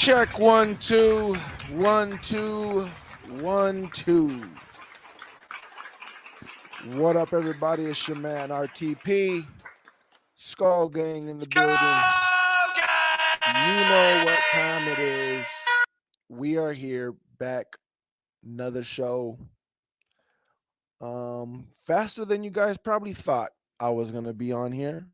Check 1 2 1 2 1 2. What up, everybody? It's your man RTP, Skull Gang in the building. You know what time it is. We are here back, another show. Faster than you guys probably thought I was gonna be on here.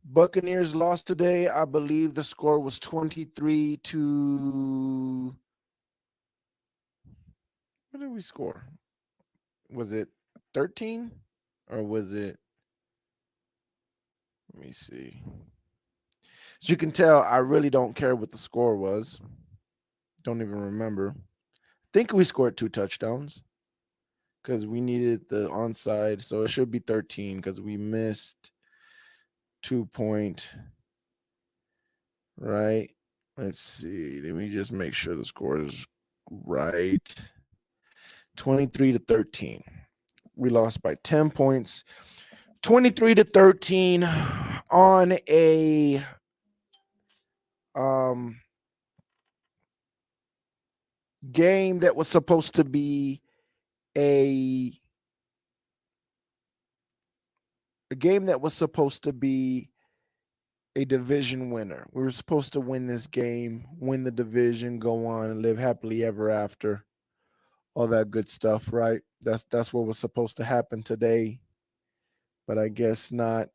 Buccaneers lost today. I believe the score was 23 to. What did we score? Was it 13 or was it? Let me see. As you can tell, I really don't care what the score was. Don't even remember. I think we scored 2 touchdowns because we needed the onside. So it should be 13 because we missed 2 point. Right. Let's see. Let me just make sure the score is right. 23 to 13. We lost by 10 points. 23 to 13 on a game that was supposed to be a game that was supposed to be a division winner. We were supposed to win this game, win the division, go on and live happily ever after. All that good stuff, right? That's what was supposed to happen today, but I guess not.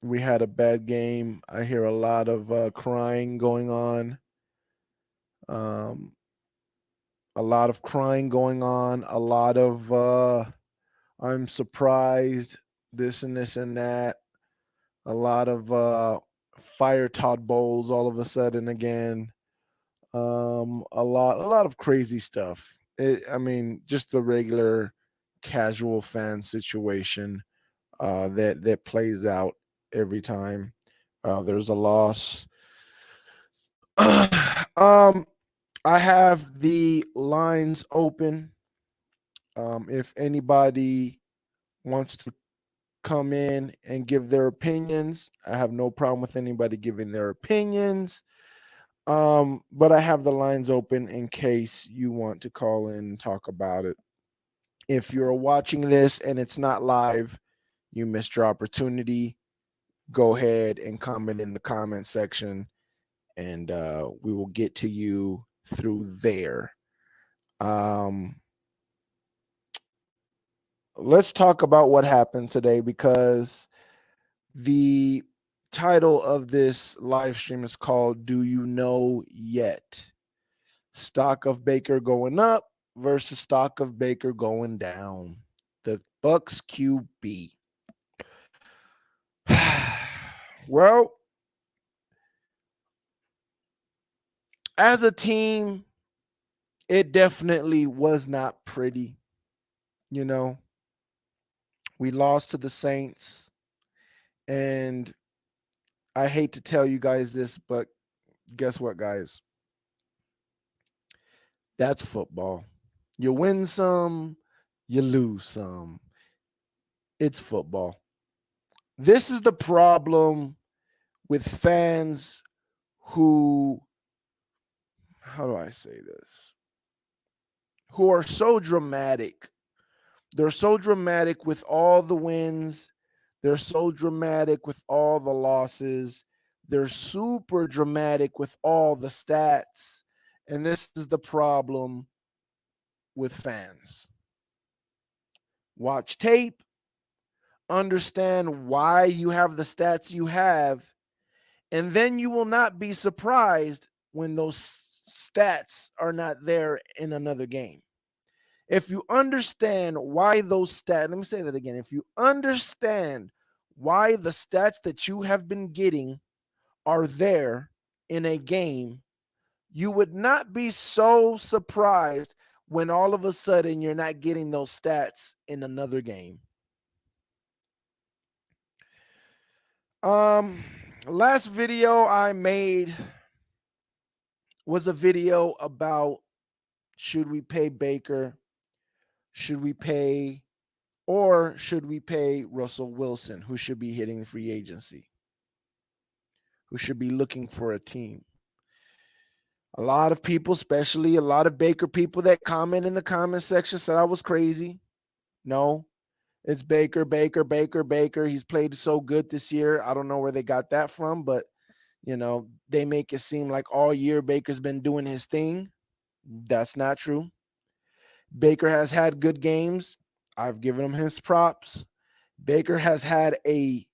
We had a bad game. I hear a lot of crying going on. A lot of crying going on. A lot of I'm surprised, this and this and that. A lot of fire Todd Bowles all of a sudden again. A lot of crazy stuff. I mean, just the regular casual fan situation that plays out every time there's a loss. I have the lines open. If anybody wants to come in and give their opinions, I have no problem with anybody giving their opinions. But I have the lines open in case you want to call in and talk about it. If you're watching this and it's not live, you missed your opportunity. Go ahead and comment in the comment section, and we will get to you through there. Let's talk about what happened today, because the title of this live stream is called "Do You Know Yet?" Stock of Baker going up versus stock of Baker going down. The Bucks QB. Well, as a team, it definitely was not pretty. You know, we lost to the Saints, and I hate to tell you guys this, but guess what, guys? That's football. You win some, you lose some. It's football. This is the problem with fans who, how do I say this? Who are so dramatic. They're so dramatic with all the wins. They're so dramatic with all the losses. They're super dramatic with all the stats. And this is the problem with fans. Watch tape, understand why you have the stats you have, and then you will not be surprised when those stats are not there in another game. If you understand why those stats, let me say that again. If you understand why the stats that you have been getting are there in a game, you would not be so surprised when all of a sudden you're not getting those stats in another game. Last video I made was a video about, should we pay Baker? Should we pay, or should we pay Russell Wilson, who should be hitting the free agency? who should be looking for a team. A lot of people, especially a lot of Baker people that comment in the comment section, said I was crazy. No, it's Baker, Baker, Baker, Baker. He's played so good this year. I don't know where they got that from, but they make it seem like all year Baker's been doing his thing. That's not true. Baker has had good games. I've given him his props. Baker has had a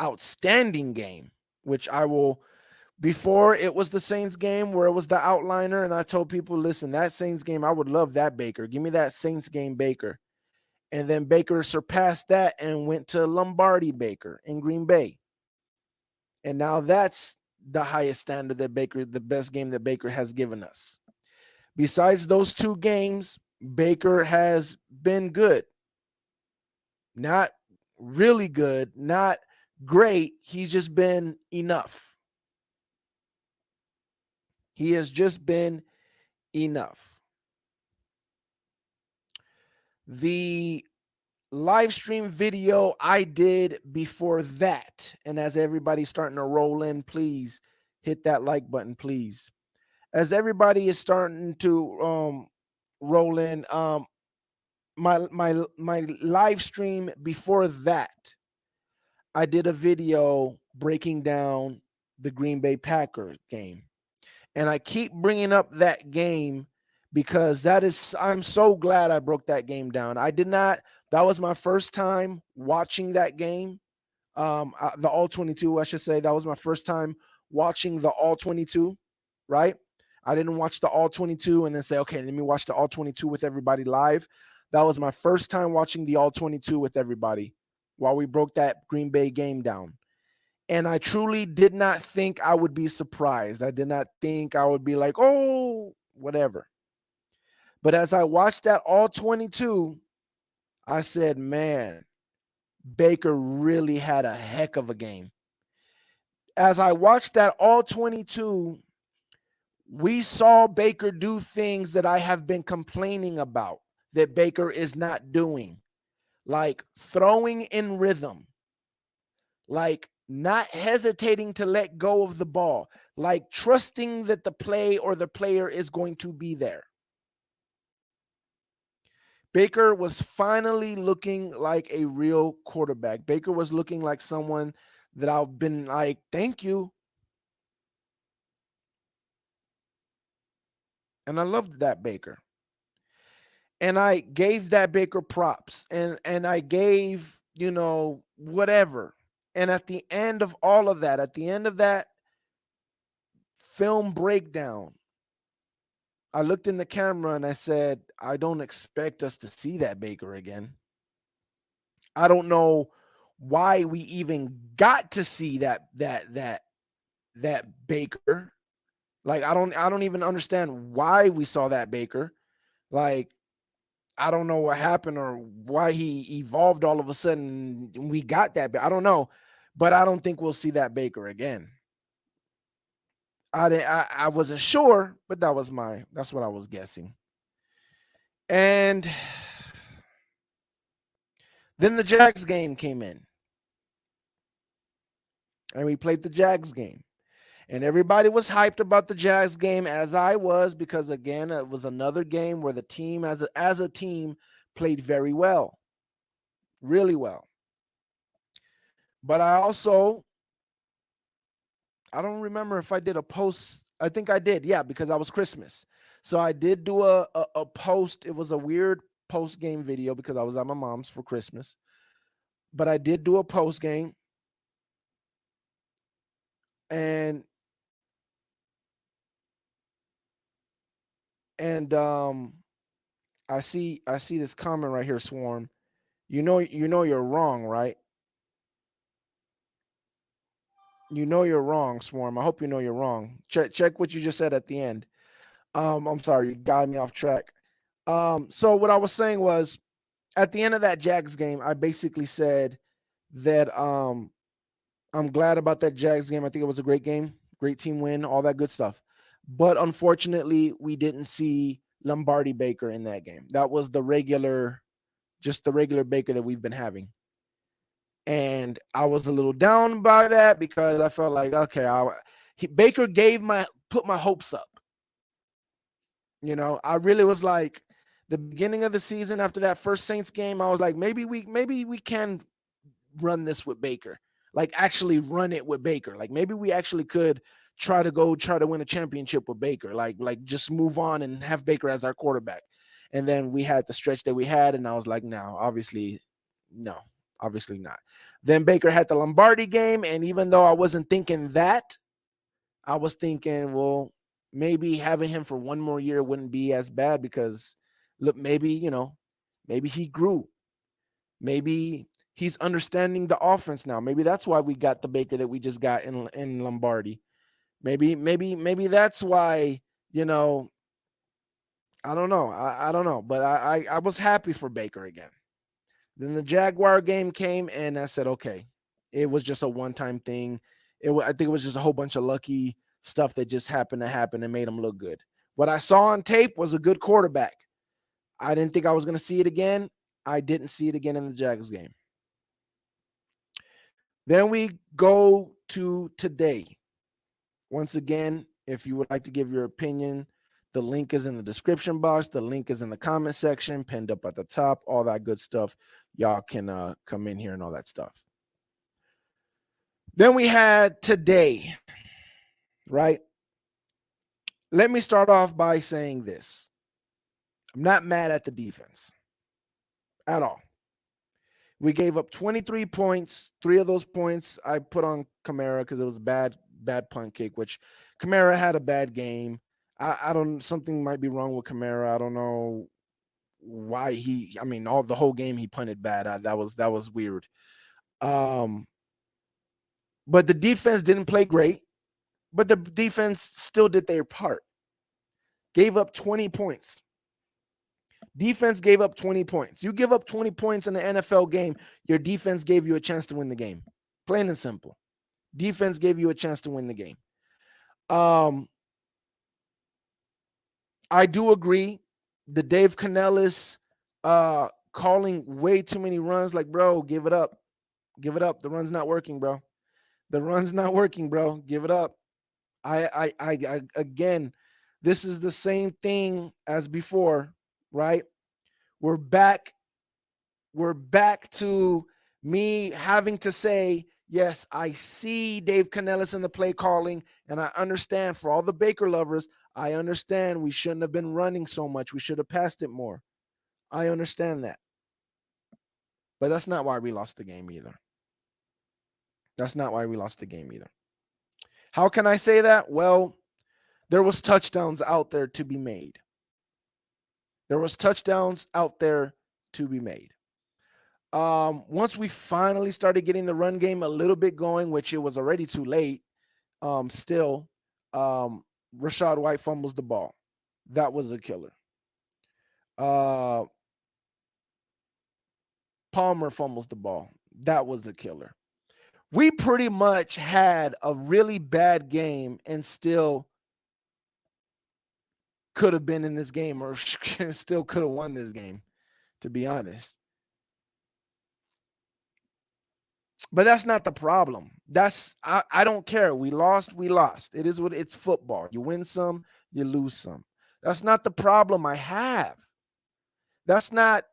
outstanding game, which I will. Before it was the Saints game where it was the outliner, and I told people, listen, that Saints game, I would love that Baker. Give me that Saints game Baker. And then Baker surpassed that and went to Lombardi Baker in Green Bay. And now that's the highest standard that Baker, the best game that Baker has given us. Besides those two games, Baker has been good. Not really good, not great. He's just been enough. He has just been enough. The live stream video I did before that, and as everybody's starting to roll in, please hit that like button, please. As everybody is starting to roll in, my live stream before that, I did a video breaking down the Green Bay Packers game. And I keep bringing up that game because I'm so glad I broke that game down. That was my first time watching that game. The all 22, I should say. That was my first time watching the all 22, right? I didn't watch the all 22 and then say, okay, let me watch the all 22 with everybody live. That was my first time watching the all 22 with everybody while we broke that Green Bay game down. And I truly did not think I would be surprised. I did not think I would be like, oh, whatever. But as I watched that all 22, I said, man, Baker really had a heck of a game. As I watched that all 22, we saw Baker do things that I have been complaining about that Baker is not doing, like throwing in rhythm, like not hesitating to let go of the ball, like trusting that the play or the player is going to be there. Baker was finally looking like a real quarterback. Baker was looking like someone that I've been like, thank you. And I loved that Baker. And I gave that Baker props and I gave, whatever. And at the end of all of that, at the end of that film breakdown, I looked in the camera and I said, I don't expect us to see that Baker again. I don't know why we even got to see that Baker. Like I don't even understand why we saw that Baker. Like I don't know what happened or why he evolved all of a sudden. We got that. I don't know, but I don't think we'll see that Baker again. I wasn't sure, but that's what I was guessing. And then the Jags game came in. And we played the Jags game. And everybody was hyped about the Jags game, as I was, because again, it was another game where the team as a team played very well. Really well. But I don't remember if I did a post. I think I did, yeah, because I was Christmas. So I did do a post. It was a weird post game video because I was at my mom's for Christmas. But I did do a post game. And I see this comment right here, Swarm. You know you're wrong, right? You know you're wrong, Swarm. I hope you know you're wrong. Check what you just said at the end. I'm sorry, you got me off track. So what I was saying was at the end of that Jags game, I basically said that I'm glad about that Jags game. I think it was a great game, great team win, all that good stuff. But unfortunately, we didn't see Lombardi Baker in that game. That was just the regular Baker that we've been having. And I was a little down by that because I felt like, okay, Baker put my hopes up. I really was like, the beginning of the season after that first Saints game, I was like, maybe we can run this with Baker, like actually run it with Baker. Like maybe we actually could try to win a championship with Baker, like just move on and have Baker as our quarterback. And then we had the stretch that we had, and I was like, no, obviously not. Then Baker had the Lombardi game, and even though I wasn't thinking that, I was thinking, well, maybe having him for one more year wouldn't be as bad because look, maybe he grew. Maybe he's understanding the offense now. Maybe that's why we got the Baker that we just got in Lombardi. Maybe that's why, I don't know. I don't know. But I was happy for Baker again. Then the Jaguar game came, and I said, okay, it was just a one-time thing. I think it was just a whole bunch of lucky stuff that just happened to happen and made him look good. What I saw on tape was a good quarterback. I didn't think I was going to see it again. I didn't see it again in the Jags game. Then we go to today. Once again, if you would like to give your opinion, the link is in the description box. The link is in the comment section, pinned up at the top, all that good stuff. Y'all can come in here and all that stuff. Then we had today, right? Let me start off by saying this. I'm not mad at the defense at all. We gave up 23 points. 3 of those points I put on Kamara because it was a bad punt kick, which Kamara had a bad game. I don't, something might be wrong with Kamara. I don't know why the whole game he punted bad. That was weird. But the defense didn't play great, but the defense still did their part. Gave up 20 points. Defense gave up 20 points. You give up 20 points in an NFL game, your defense gave you a chance to win the game. Plain and simple. Defense gave you a chance to win the game. I do agree. The Dave Canellis calling way too many runs, like, bro, give it up. Give it up. The run's not working, bro. The run's not working, bro. Give it up. I again, this is the same thing as before, right? We're back to me having to say, yes, I see Dave Canellis in the play calling, and I understand for all the Baker lovers, I understand we shouldn't have been running so much. We should have passed it more. I understand that. But that's not why we lost the game either. That's not why we lost the game either. How can I say that? Well, there was touchdowns out there to be made. There was touchdowns out there to be made. Once we finally started getting the run game a little bit going, which it was already too late, Rachaad White fumbles the ball. That was a killer. Palmer fumbles the ball. That was a killer. We pretty much had a really bad game and still could have been in this game, or still could have won this game, to be honest. But that's not the problem. I don't care. We lost. It is what it's football. You win some, you lose some. That's not the problem I have. That's not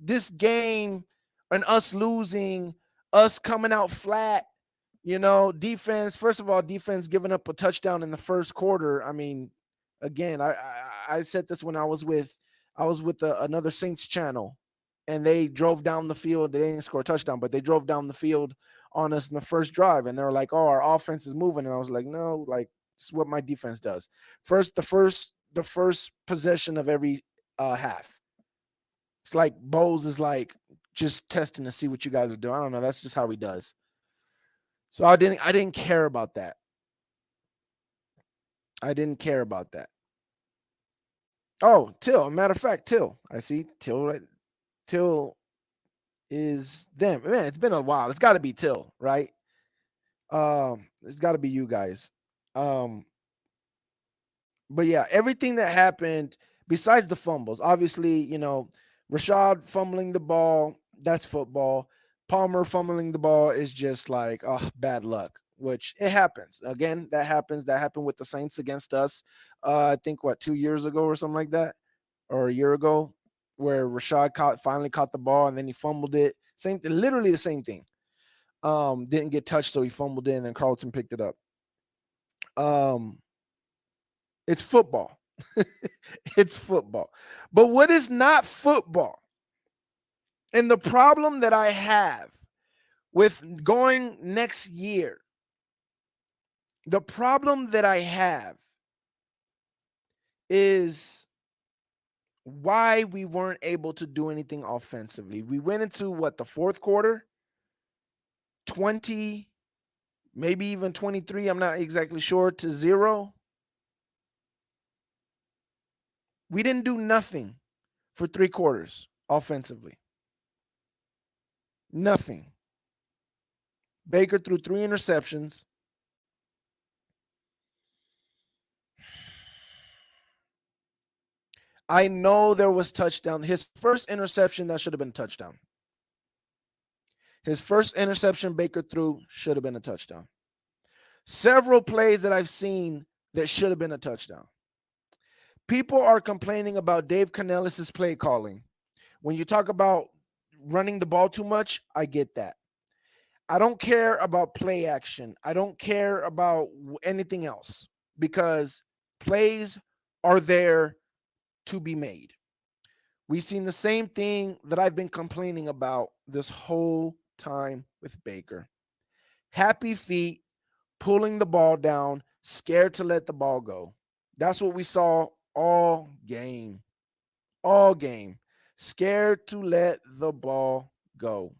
this game and us losing, us coming out flat. Defense, first of all, defense giving up a touchdown in the first quarter. I mean, again, I said this when I was with another Saints channel, and they drove down the field. They didn't score a touchdown, but they drove down the field on us in the first drive, and they were like, "Oh, our offense is moving," and I was like, "No, like this is what my defense does." The first possession of every half. It's like Bowles is like just testing to see what you guys are doing. I don't know. That's just how he does. So I didn't care about that. I didn't care about that. Oh, Till. Matter of fact, Till. I see Till right. Till is them. Man, it's been a while. It's got to be Till, right? It's got to be you guys. But yeah, everything that happened besides the fumbles, obviously, Rachaad fumbling the ball, that's football. Palmer fumbling the ball is just like, oh, bad luck, which it happens. Again, that happens. That happened with the Saints against us. I think, what, 2 years ago or something like that, or a year ago, where Rashad finally caught the ball and then he fumbled it. Same, literally the same thing. Didn't get touched, so he fumbled it, and then Carlton picked it up. Um, it's football. It's football. But what is not football? And the problem that I have with going next year, the problem that I have is why we weren't able to do anything offensively. We went into what, the fourth quarter? 20, maybe even 23, I'm not exactly sure, to 0. We didn't do nothing for 3 quarters offensively. Nothing. Baker threw 3 interceptions. I know there was touchdown. His first interception, that should have been a touchdown. His first interception Baker threw should have been a touchdown. Several plays that I've seen that should have been a touchdown. People are complaining about Dave Canellis' play calling. When you talk about running the ball too much, I get that. I don't care about play action. I don't care about anything else, because plays are there to be made. We've seen the same thing that I've been complaining about this whole time with Baker. Happy feet, pulling the ball down, scared to let the ball go. That's what we saw all game. All game. Scared to let the ball go.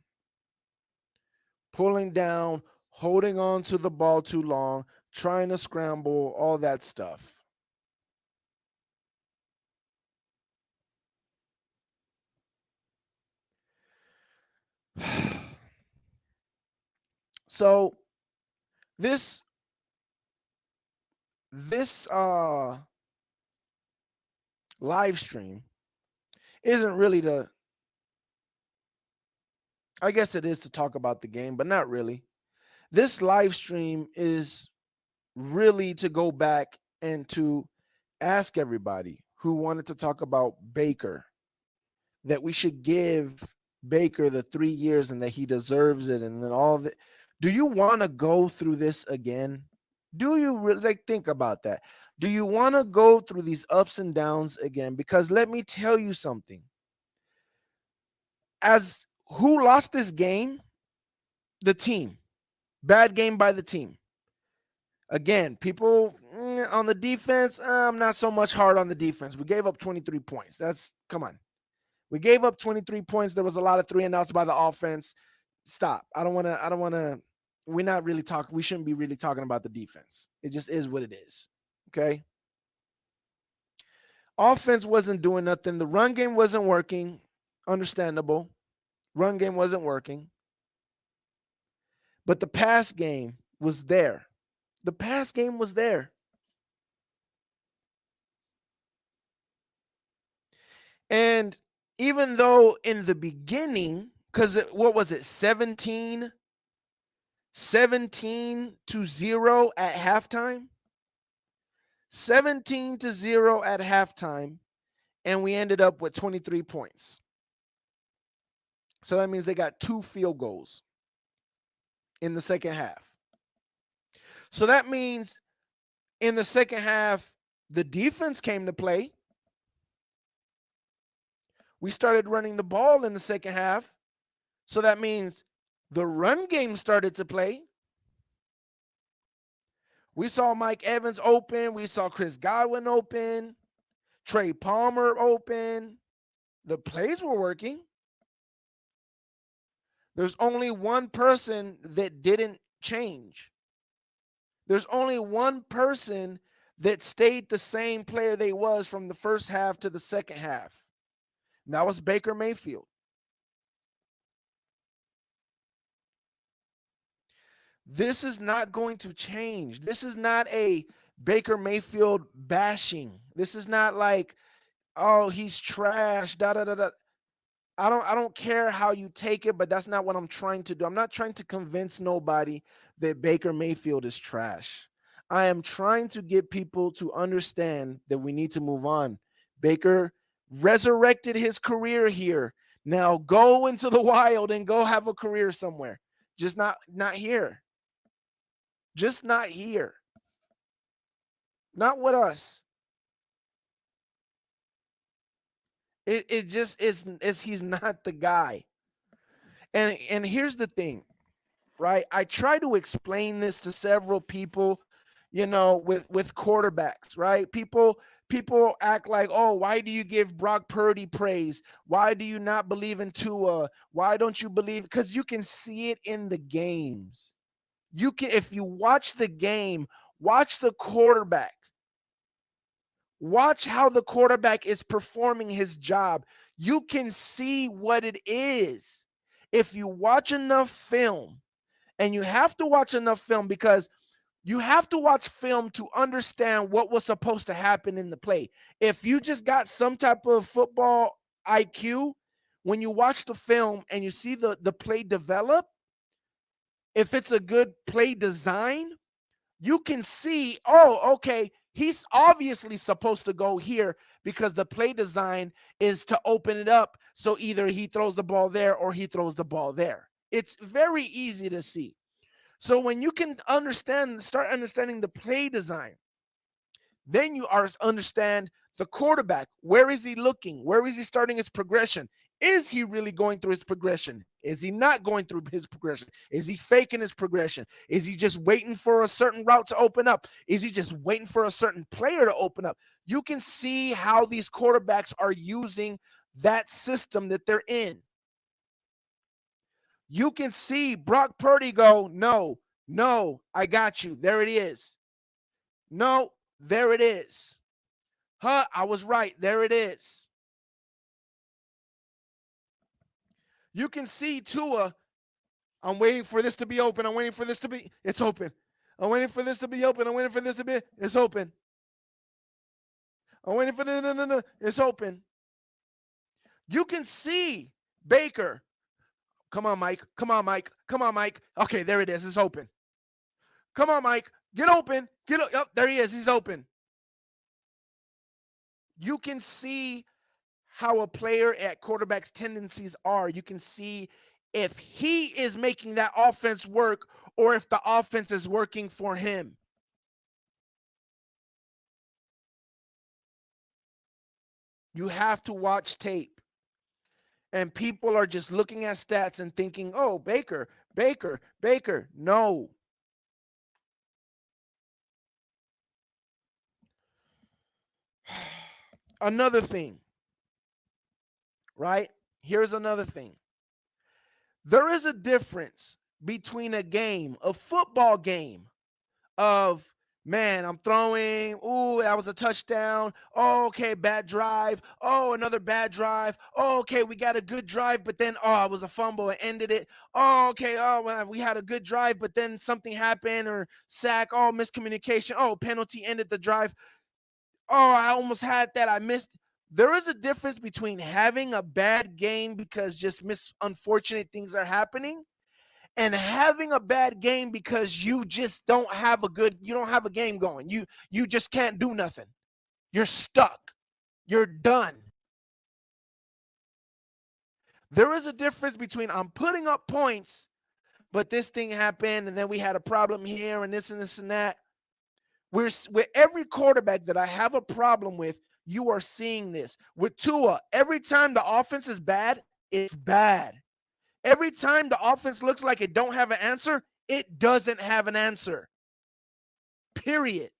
Pulling down, holding on to the ball too long, trying to scramble, all that stuff. So this live stream isn't really I guess it is to talk about the game, but not really. This live stream is really to go back and to ask everybody who wanted to talk about Baker that we should give Baker the 3 years and that he deserves it, and then all that. Do you want to go through this again? Do you really, like, think about that? Do you want to go through these ups and downs again? Because let me tell you something. As who lost this game? The team. Bad game by the team. Again, people on the defense, I'm not so much hard on the defense. We gave up 23 points. Come on. We gave up 23 points. There was a lot of 3 and outs by the offense. Stop. I don't want to, we're not really talking, we shouldn't be really talking about the defense. It just is what it is. Okay. Offense wasn't doing nothing. The run game wasn't working. Understandable. Run game wasn't working. But the pass game was there. The pass game was there. And even though in the beginning, because what was it, 17 to 0 at halftime? 17 to 0 at halftime, and we ended up with 23 points. So that means they got 2 field goals in the second half. So that means in the second half, the defense came to play. We started running the ball in the second half. So that means the run game started to play. We saw Mike Evans open. We saw Chris Godwin open. Trey Palmer open. The plays were working. There's only one person that didn't change. There's only one person that stayed the same player they was from the first half to the second half. And that was Baker Mayfield. This is not going to change. This is not a Baker Mayfield bashing. This is not like, oh, he's trash, da da da da. I don't care how you take it, but that's not what I'm trying to do. I'm not trying to convince nobody that Baker Mayfield is trash. I am trying to get people to understand that we need to move on. Baker resurrected his career here. Now go into the wild and go have a career somewhere. Just not here. Just not here. Not with us. It just is he's not the guy. And here's the thing, right? I try to explain this to several people, with quarterbacks, right? People act like, oh, why do you give Brock Purdy praise? Why do you not believe in Tua? Why don't you believe? Because you can see it in the games. You can, if you watch the game, watch the quarterback. Watch how the quarterback is performing his job. You can see what it is. If you watch enough film, and you have to watch enough film because you have to watch film to understand what was supposed to happen in the play. If you just got some type of football IQ, when you watch the film and you see the play develop, if it's a good play design, you can see, oh, okay, he's obviously supposed to go here because the play design is to open it up. So either he throws the ball there or he throws the ball there. It's very easy to see. So when you can start understanding the play design, then you understand the quarterback. Where is he looking? Where is he starting his progression? Is he really going through his progression? Is he not going through his progression? Is he faking his progression? Is he just waiting for a certain route to open up? Is he just waiting for a certain player to open up? You can see how these quarterbacks are using that system that they're in. You can see Brock Purdy go, no, I got you. There it is. No, there it is. I was right. There it is. You can see Tua. I'm waiting for this to be open. I'm waiting for this to be. It's open. I'm waiting for this to be open. I'm waiting for this to be. It's open. I'm waiting for this. No. It's open. You can see Baker. Come on, Mike. Come on, Mike. Come on, Mike. Okay, there it is. It's open. Come on, Mike. Get open. Get up. Yep, there he is. He's open. You can see how a player at quarterback's tendencies are. You can see if he is making that offense work or if the offense is working for him. You have to watch tape. And people are just looking at stats and thinking, oh, Baker. No. Another thing, right? Here's another thing. There is a difference between a football game of, man, I'm throwing. Ooh, that was a touchdown. Oh, okay, bad drive. Oh, another bad drive. Oh, okay, we got a good drive, but then, it was a fumble. It ended it. Oh, okay. Oh, well, we had a good drive, but then something happened or sack. Oh, miscommunication. Oh, penalty ended the drive. Oh, I almost had that. I missed. There is a difference between having a bad game because just unfortunate things are happening and having a bad game because you just don't have a game going. You just can't do nothing. You're stuck. You're done. There is a difference between I'm putting up points, but this thing happened and then we had a problem here and this and this and that. With every quarterback that I have a problem with, you are seeing this. With Tua, every time the offense is bad, it's bad. Every time the offense looks like it don't have an answer, it doesn't have an answer. Period.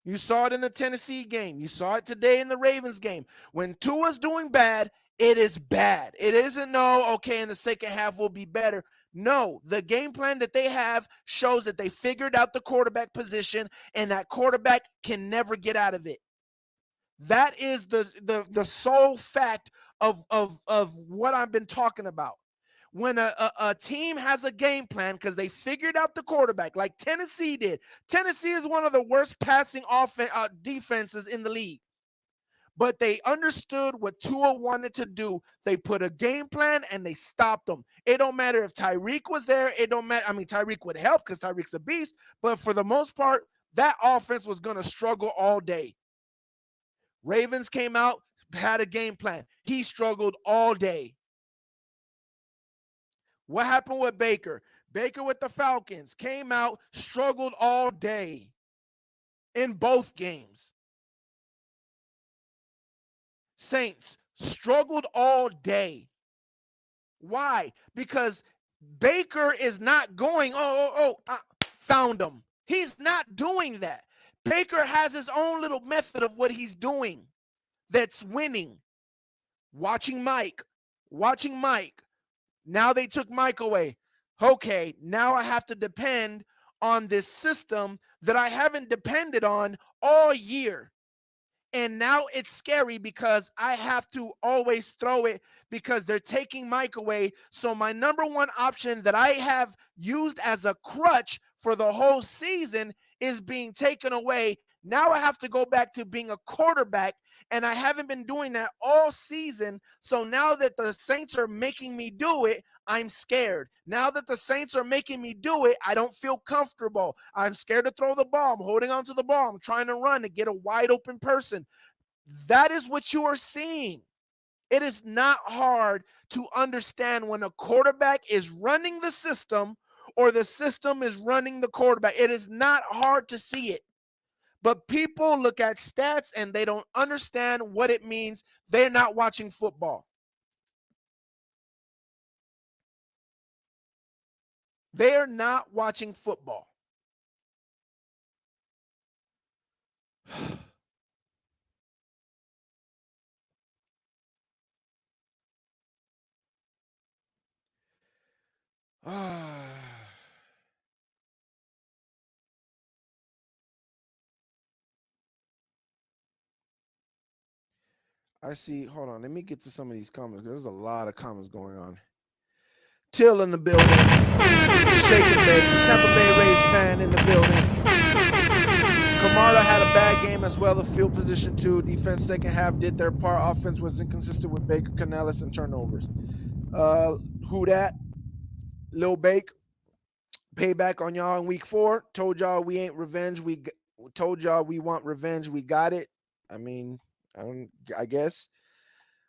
You saw it in the Tennessee game. You saw it today in the Ravens game. When Tua's doing bad, it is bad. It isn't, no, okay, in the second half will be better. No, the game plan that they have shows that they figured out the quarterback position and that quarterback can never get out of it. That is the sole fact of what I've been talking about. When a team has a game plan because they figured out the quarterback, like Tennessee did. Tennessee is one of the worst passing defenses in the league. but they understood what Tua wanted to do. They put a game plan and they stopped him. It don't matter if Tyreek was there. It don't matter. I mean, Tyreek would help because Tyreek's a beast, but for the most part, that offense was going to struggle all day. Ravens came out, had a game plan. He struggled all day. What happened with Baker? Baker with the Falcons came out, struggled all day in both games. Saints struggled all day. Why? Because Baker is not going, found him. He's not doing that. Baker has his own little method of what he's doing that's winning. Watching Mike. Now they took Mike away. Okay, now I have to depend on this system that I haven't depended on all year. And now it's scary because I have to always throw it because they're taking Mike away. So my number one option that I have used as a crutch for the whole season is being taken away. Now I have to go back to being a quarterback, and I haven't been doing that all season. So now that the Saints are making me do it, I'm scared. Now that the Saints are making me do it, I don't feel comfortable. I'm scared to throw the ball. I'm holding on to the ball. I'm trying to run to get a wide open person. That is what you are seeing. It is not hard to understand when a quarterback is running the system or the system is running the quarterback. It is not hard to see it. But people look at stats and they don't understand what it means. They're not watching football. They're not watching football. I see. Hold on. Let me get to some of these comments. There's a lot of comments going on. Till in the building. Shaking Bay. Tampa Bay Rays fan in the building. Kamara had a bad game as well. The field position too. Defense second half did their part. Offense was inconsistent with Baker, Canales, and turnovers. Who that? Lil Bake. Payback on y'all in week 4. Told y'all we ain't revenge. We told y'all we want revenge. We got it. I mean, I guess.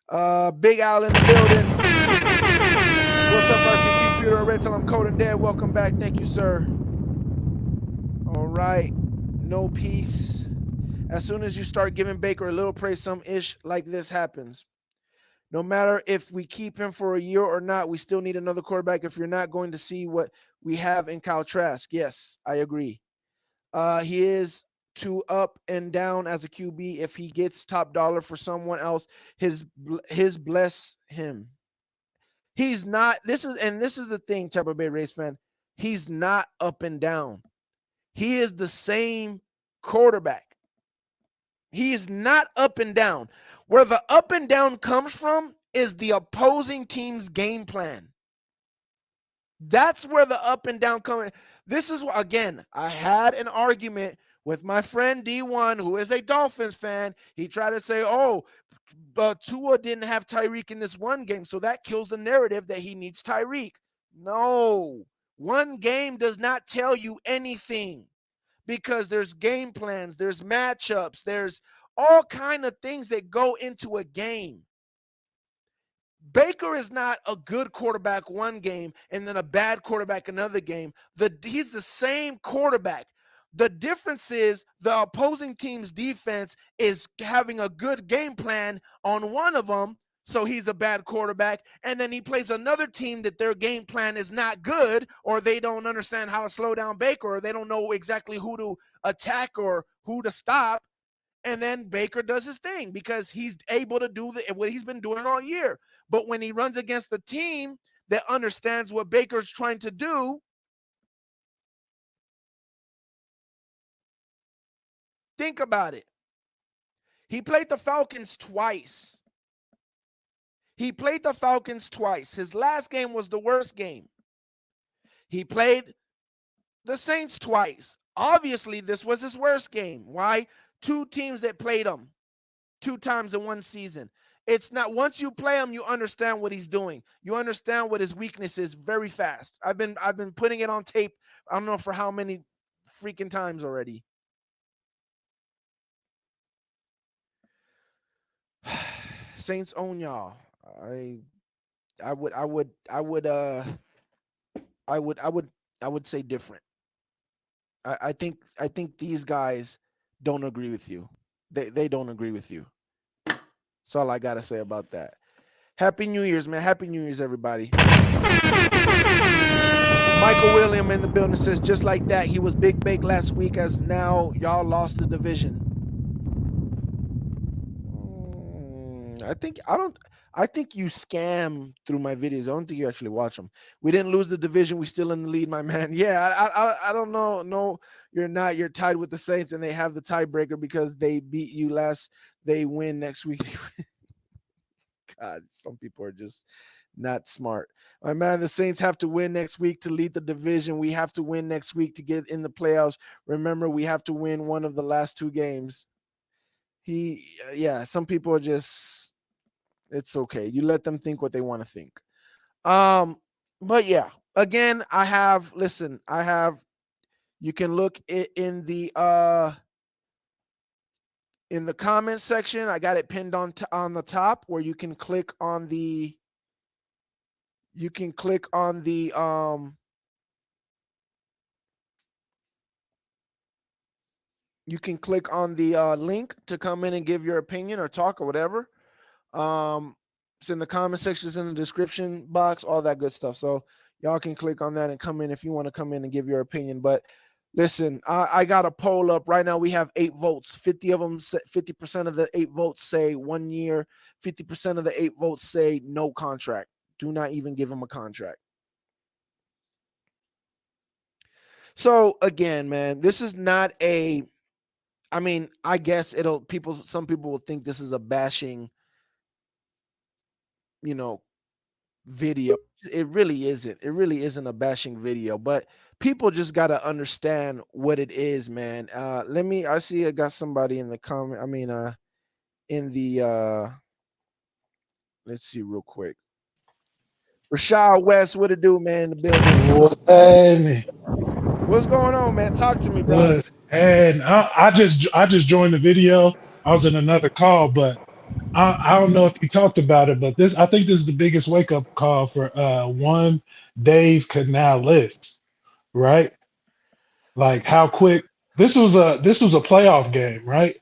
Big Al in the building. What's up, RT Computer? Red Tell I'm Cold and Dead. Welcome back. Thank you, sir. All right. No peace. As soon as you start giving Baker a little praise, some ish like this happens. No matter if we keep him for a year or not, we still need another quarterback if you're not going to see what we have in Kyle Trask. Yes, I agree. He is too up and down as a QB. If he gets top dollar for someone else, his bless him. He's not. This is the thing, Tampa Bay Rays fan. He's not up and down. He is the same quarterback. He is not up and down. Where the up and down comes from is the opposing team's game plan. That's where the up and down comes. This is what, again, I had an argument with my friend D1, who is a Dolphins fan. He tried to say, Tua didn't have Tyreek in this one game, so that kills the narrative that he needs Tyreek. No, one game does not tell you anything because there's game plans, there's matchups, there's all kind of things that go into a game. Baker is not a good quarterback one game and then a bad quarterback another game. He's the same quarterback. The difference is the opposing team's defense is having a good game plan on one of them, so he's a bad quarterback, and then he plays another team that their game plan is not good, or they don't understand how to slow down Baker, or they don't know exactly who to attack or who to stop, and then Baker does his thing because he's able to do what he's been doing all year. But when he runs against the team that understands what Baker's trying to do, think about it. He played the Falcons twice. His last game was the worst game. He played the Saints twice. Obviously, this was his worst game. Why? Two teams that played him. 2 times in one season. It's not, once you play him, you understand what he's doing. You understand what his weakness is very fast. I've been putting it on tape. I don't know for how many freaking times already. Saints own y'all. I I would I would I would I would I would I would say different. I think these guys don't agree with you. They don't agree with you. That's all I gotta say about that. Happy New Year's, man. Happy New Year's, everybody. Michael William in the building says, just like that, he was big bake last week, as now y'all lost the division. I think you scam through my videos. I don't think you actually watch them. We didn't lose the division. We still in the lead, my man. Yeah, I don't know. No, you're not. You're tied with the Saints, and they have the tiebreaker because they beat you last. They win next week. God, some people are just not smart. My man, the Saints have to win next week to lead the division. We have to win next week to get in the playoffs. Remember, we have to win one of the last 2 games. Some people are just, it's okay. You let them think what they want to think. But yeah, again, you can look in the comment section. I got it pinned on the top, where you can click on the link to come in and give your opinion or talk or whatever. It's in the comment section, it's in the description box, all that good stuff. So y'all can click on that and come in if you want to come in and give your opinion. But listen, I got a poll up right now. We have 8 votes. 50% of the 8 votes say 1 year. 50% of the 8 votes say no contract. Do not even give him a contract. So again, man, this is not a, I mean, I guess some people will think this is a bashing, video. It really isn't. It really isn't a bashing video, but people just got to understand what it is, man. I see I got somebody in the comment. In the, let's see real quick. Rashad West, what it do, man, in the building? What's going on, man? Talk to me, bro. And I just joined the video. I was in another call, but I don't know if you talked about it, but I think this is the biggest wake up call for one Dave Canales, right? Like how quick this was a playoff game, right?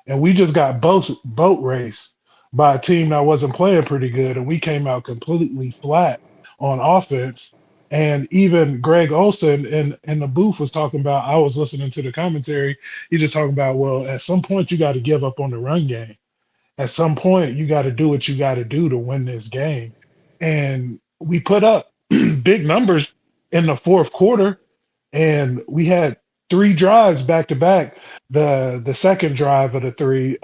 And we just got boat race by a team that wasn't playing pretty good, and we came out completely flat on offense. And even Greg Olson in the booth was talking about. I was listening to the commentary. He just talking about, well, at some point you got to give up on the run game. At some point you got to do what you got to do to win this game. And we put up big numbers in the fourth quarter, and we had 3 drives back to back. The second drive of the 3,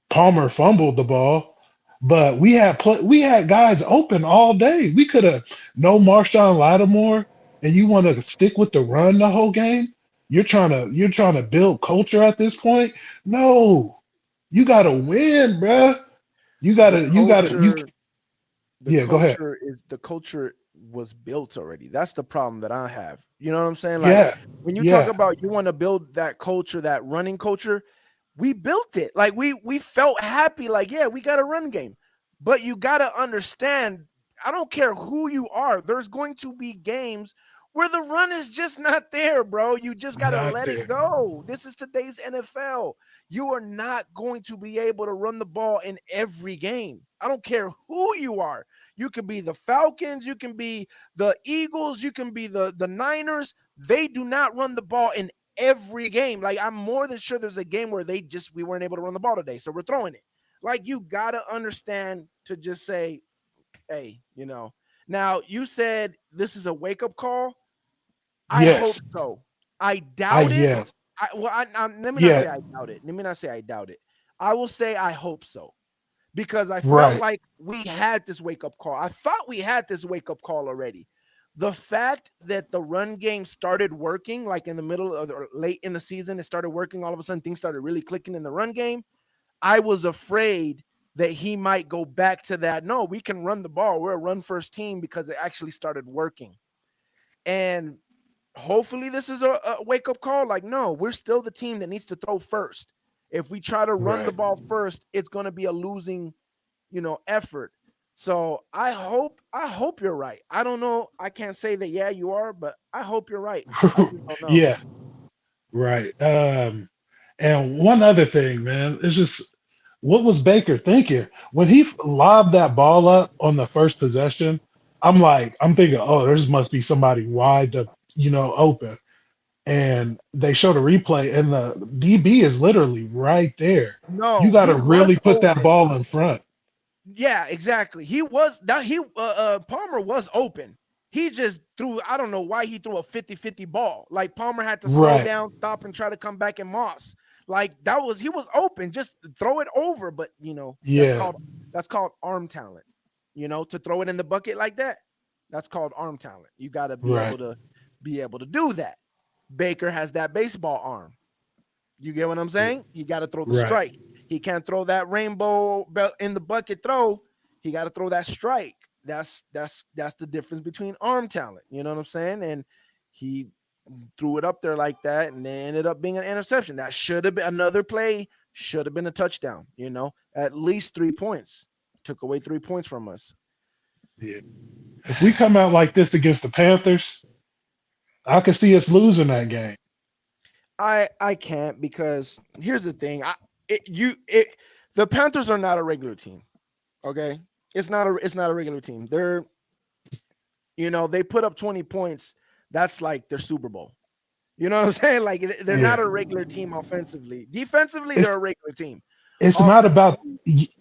Palmer fumbled the ball, but we had guys open all day. We could have no Marshawn Lattimore, and you want to stick with the run the whole game. You're trying to build culture at this point. No, you got to win, bruh. The You culture, the Yeah, go ahead. culture was built already. That's the problem that I have. You know what I'm saying? Like, Yeah, when you talk yeah, about you want to build that culture, that running culture, we built it. Like, we felt happy, like, yeah, we got a run game. But you got to understand, I don't care who you are, there's going to be games where the run is just not there, bro. You just got to not let it there. go. This is today's NFL. You are not going to be able to run the ball in every game. I don't care who you are. You can be the Falcons, you can be the Eagles, you can be the Niners. They do not run the ball in every game. Like, I'm more than sure there's a game where we weren't able to run the ball today, so we're throwing it. Like, you gotta understand to just say, hey, Now, you said this is a wake up call. I hope Yes, so. I doubt it. yes, Let me not yeah, say I doubt it. Let me not say I doubt it. I will say I hope so, because I felt right. like we had this wake up call. I thought we had this wake up call already. The fact that the run game started working, like in the middle of or late in the season, it started working. All of a sudden, things started really clicking in the run game. I was afraid that he might go back to that. No, we can run the ball. We're a run first team because it actually started working. And hopefully this is a wake up call. Like, no, we're still the team that needs to throw first. If we try to run the Right. ball first, it's going to be a losing, effort. So I hope you're right. I don't know. I can't say that, yeah, you are, but I hope you're right. I just don't know. Yeah, right. And one other thing, man, it's just what was Baker thinking when he lobbed that ball up on the first possession? I'm thinking, oh, there must be somebody wide, open. And they showed a replay, and the DB is literally right there. You No, got he to really was put that open. ball in front. Yeah, exactly. He was that he Palmer was open. He just threw, I don't know why he threw a 50-50 ball. Like Palmer had to slow Right. down, stop, and try to come back, and Moss. Like he was open. Just throw it over. But that's Yeah. called arm talent. To throw it in the bucket like that, that's called arm talent. You gotta Right. be able to do that. Baker has that baseball arm. You get what I'm Yeah. saying? He got to throw the Right. strike. He can't throw that rainbow belt in the bucket throw. He got to throw that strike. That's the difference between arm talent. You know what I'm saying? And he threw it up there like that, and then ended up being an interception. That should have been another play. Should have been a touchdown. At least 3 points. Took away 3 points from us. Yeah. If we come out like this against the Panthers, I could see us losing that game. I can't, because here's the thing. The Panthers are not a regular team. Okay, it's not a regular team. They put up 20 points. That's like their Super Bowl. You know what I'm saying? Like, they're not Yeah. a regular team offensively. Defensively, It's they're a regular team. it's Off, not about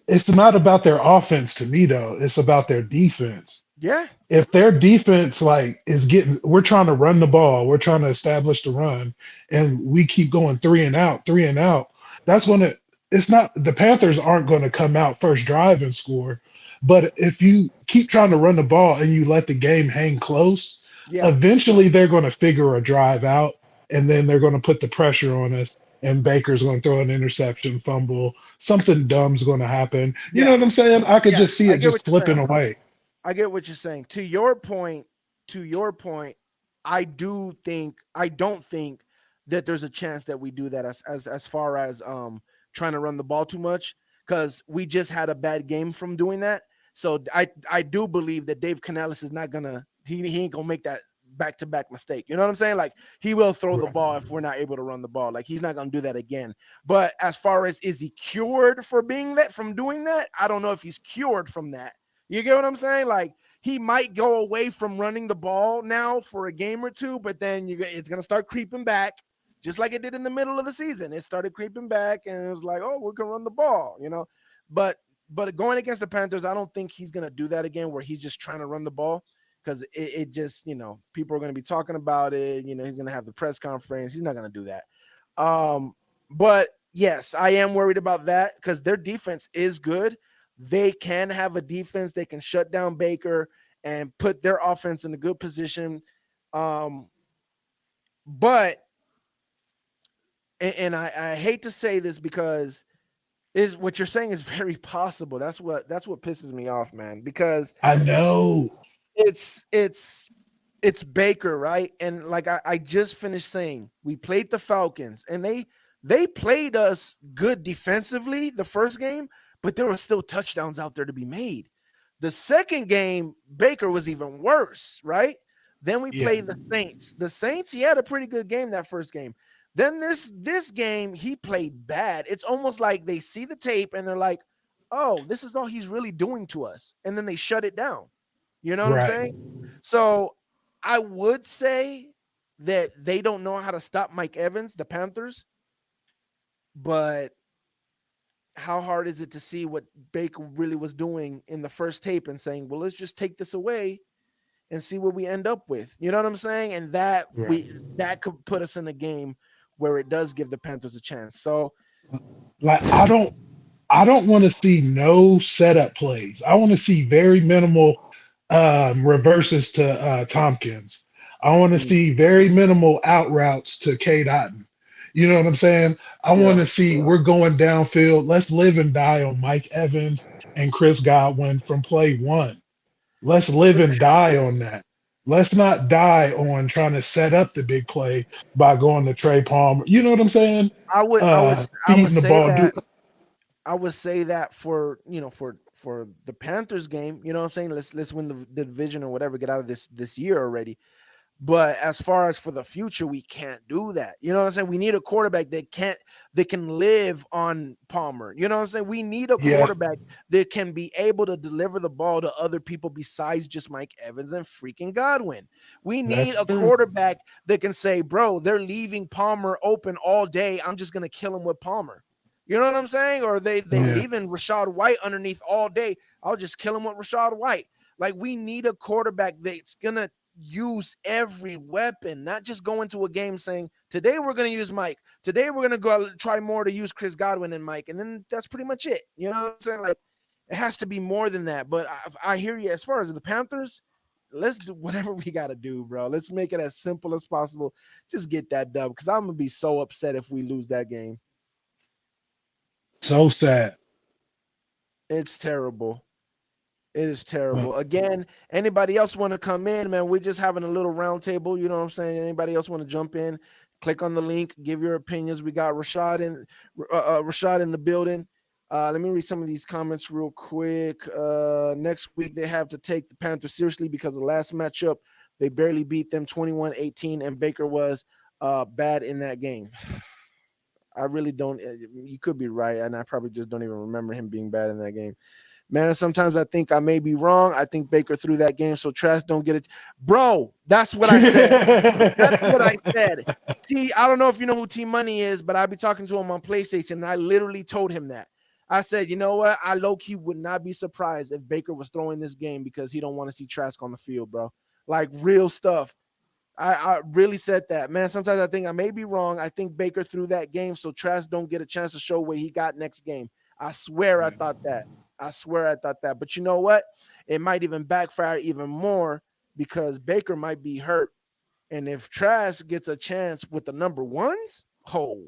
it's not about their offense to me though. It's about their defense. yeah, If their defense like is getting, we're trying to run the ball, we're trying to establish the run, and we keep going three and out. That's when it's not the Panthers aren't going to come out first drive and score. But if you keep trying to run the ball and you let the game hang close, yeah, eventually they're going to figure a drive out, and then they're going to put the pressure on us. And Baker's going to throw an interception, fumble, something dumb's going to happen. You know yeah, what I'm saying? I could yeah. just see I it get just what you're slipping saying. away. I get what you're saying. To your point, I don't think that there's a chance that we do that as far as trying to run the ball too much, because we just had a bad game from doing that. So I do believe that Dave Canales is not gonna he ain't gonna make that back to back mistake. You know what I'm saying? Like, he will throw the Right. ball if we're not able to run the ball. Like, he's not gonna do that again. But as far as, is he cured for being that from doing that? I don't know if he's cured from that. You get what I'm saying? Like, he might go away from running the ball now for a game or two, but then it's gonna start creeping back, just like it did in the middle of the season. It started creeping back, and it was like, oh, we can run the ball. But going against the Panthers, I don't think he's gonna do that again, where he's just trying to run the ball, because it just, people are gonna be talking about it. He's gonna have the press conference. He's not gonna do that. But yes, I am worried about that, because their defense is good. They can have a defense. They can shut down Baker and put their offense in a good position. But I hate to say this, because is what you're saying is very possible. That's what pisses me off, man, because I know. it's Baker, right? And like I just finished saying, we played the Falcons, and they played us good defensively the first game, but there were still touchdowns out there to be made. The second game, Baker was even worse, right? Then we Yeah. played the Saints. The Saints, he had a pretty good game that first game. Then this game, he played bad. It's almost like they see the tape and they're like, "Oh, this is all he's really doing to us," and then they shut it down. You know what I'm Right. saying? So I would say that they don't know how to stop Mike Evans, the Panthers, but how hard is it to see what Baker really was doing in the first tape and saying, well, let's just take this away and see what we end up with. You know what I'm saying? And Right. that could put us in a game where it does give the Panthers a chance. So Like I don't want to see no setup plays. I want to see very minimal reverses to Tompkins. I want to mm, see very minimal out routes to Cade Otton. You know what I'm saying? I want Yeah. to see we're going downfield. Let's live and die on Mike Evans and Chris Godwin from play one. Let's live and die on that. Let's not die on trying to set up the big play by going to Trey Palmer. You know what I'm saying? I would Feeding the say ball. that I would say that for for the Panthers game, you know what I'm saying? Let's win the division or whatever, get out of this year already. But as far as for the future, we can't do that. You know what I'm saying? We need a quarterback that can live on Palmer. You know what I'm saying? We need a Yeah, quarterback that can be able to deliver the ball to other people besides just Mike Evans and freaking Godwin. We need that's a true. quarterback that can say, bro, they're leaving Palmer open all day. I'm just gonna kill him with Palmer. You know what I'm saying? Or they Yeah. leaving Rashad White underneath all day. I'll just kill him with Rashad White. Like we need a quarterback that's gonna use every weapon, not just go into a game saying, today we're going to use Mike. Today we're going to go try more to use Chris Godwin and Mike. And then that's pretty much it. You know what I'm saying? Like it has to be more than that. But I hear you as far as the Panthers. Let's do whatever we got to do, bro. Let's make it as simple as possible. Just get that dub because I'm going to be so upset if we lose that game. So sad. It's terrible. It is But terrible. Again, anybody else want to come in, man? We're just having a little round table. You know what I'm saying? Anybody else want to jump in? Click on the link, give your opinions. We got Rashad in the building. Let me read some of these comments real quick. Next week they have to take the Panthers seriously because the last matchup they barely beat them 21-18, and Baker was bad in that game. I really don't. You could be right, and I probably just don't even remember him being bad in that game. Man, sometimes I think I may be wrong. I think Baker threw that game so Trash don't get it. Bro, that's what I said. That's what I said. T, I don't know if you know who T Money is, but I be talking to him on PlayStation, and I literally told him that. I said, you know what? I low-key would not be surprised if Baker was throwing this game because he don't want to see Trask on the field, bro. Like real stuff. I really said that, man. Sometimes I think I may be wrong. I think Baker threw that game so Trask don't get a chance to show what he got next game. I swear I thought that. I swear I thought that. But you know what? It might even backfire even more because Baker might be hurt. And if Trask gets a chance with the number ones, oh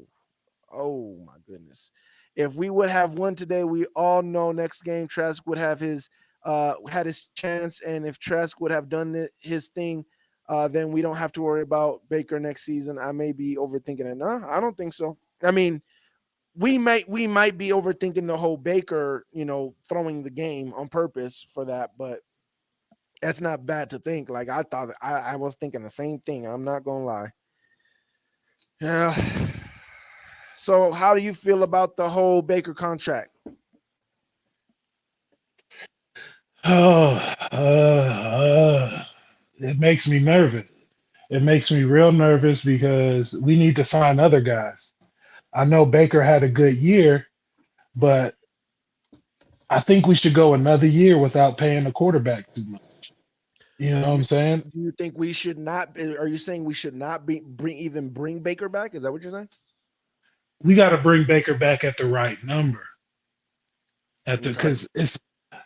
my goodness. If we would have won today, we all know next game Trask would have his had his chance. And if Trask would have done his thing, then we don't have to worry about Baker next season. I may be overthinking it. No, I don't think so. I mean, we might be overthinking the whole Baker, throwing the game on purpose for that, but that's not bad to think. Like I thought, I was thinking the same thing. I'm not gonna lie. Yeah. So, how do you feel about the whole Baker contract? oh, it makes me nervous. It makes me real nervous because we need to sign other guys. I know Baker had a good year, but I think we should go another year without paying the quarterback too much. You know what You I'm saying? do you think we should not? Are you saying we should not bring Baker back? Is that what you're saying? We got to bring Baker back at the right number. Okay. Because it's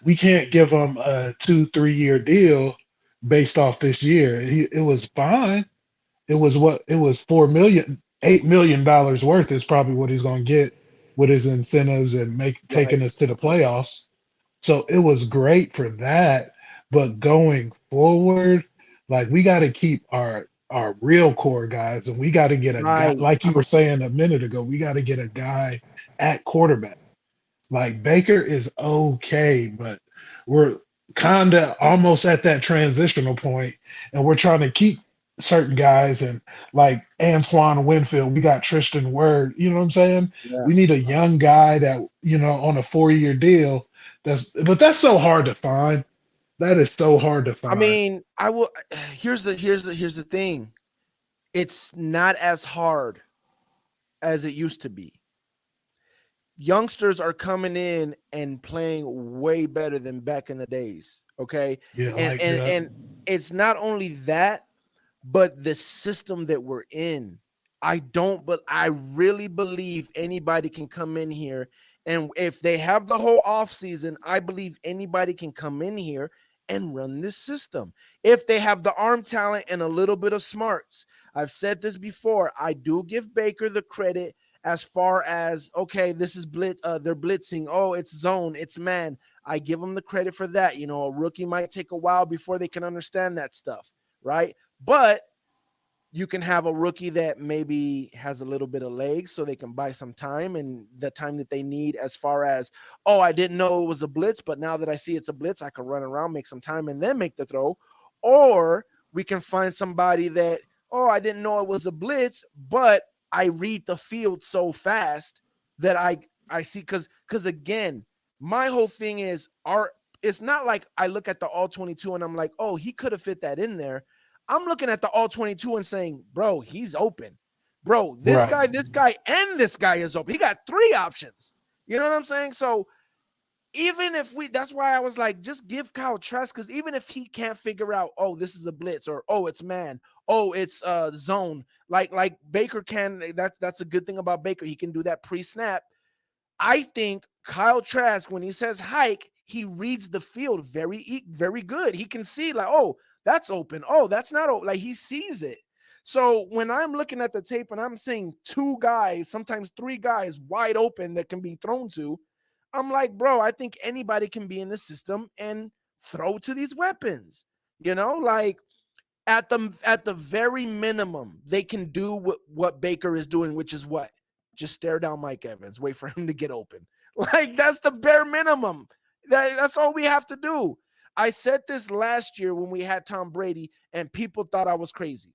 we can't give him a 2 3 year deal based off this year. It was fine. It was 4 million, $8 million worth is probably what he's gonna get with his incentives and make Right. taking us to the playoffs. So it was great for that. But going forward, like we got to keep our real core guys, and we got to get a guy Right. like you were saying a minute ago. We got to get a guy at quarterback. Like Baker is okay, but we're kind of almost at that transitional point, and we're trying to keep certain guys and like Antoine Winfield. We got Tristan Word. You know what I'm saying? Yeah. We need a young guy that on a 4 year deal. That's so hard to find. That is so hard to I find. mean, I will. Here's the thing. It's not as hard as it used to be. Youngsters are coming in and playing way better than back in the days. Okay, Yeah, and like and and it's not only that, but the system that we're in. But I really believe anybody can come in here, and if they have the whole off season, I believe anybody can come in here and run this system. If they have the arm talent and a little bit of smarts. I've said this before. I do give Baker the credit as far as, okay, this is blitz, they're blitzing. Oh, it's zone, it's man. I give them the credit for that. You know, a rookie might take a while before they can understand that stuff, right? But you can have a rookie that maybe has a little bit of legs so they can buy some time and the time that they need as far as, oh, I didn't know it was a blitz, but now that I see it's a blitz, I can run around, make some time, and then make the throw. Or we can find somebody that, oh, I didn't know it was a blitz, but I read the field so fast that I see, because again, my whole thing is it's not like I look at the all 22 and I'm like, oh, he could have fit that in there. I'm looking at the all 22 and saying, bro, he's open. Bro, this guy, and this guy is open. He got 3 options. You know what I'm saying? So even if that's why I was like, just give Kyle Trask, because even if he can't figure out, oh, this is a blitz, or oh, it's man, oh, it's zone, like Baker can. That's a good thing about Baker. He can do that pre-snap. I think Kyle Trask, when he says hike, he reads the field very, very good. He can see like, oh, that's open. Oh, that's not open. Like, he sees it. So when I'm looking at the tape and I'm seeing 2 guys, sometimes 3 guys wide open that can be thrown to, I'm like, bro, I think anybody can be in the system and throw to these weapons. You know, like at the very minimum, they can do what Baker is doing, which is what? Just stare down Mike Evans, wait for him to get open. Like, that's the bare minimum. That's all we have to do. I said this last year when we had Tom Brady, and people thought I was crazy.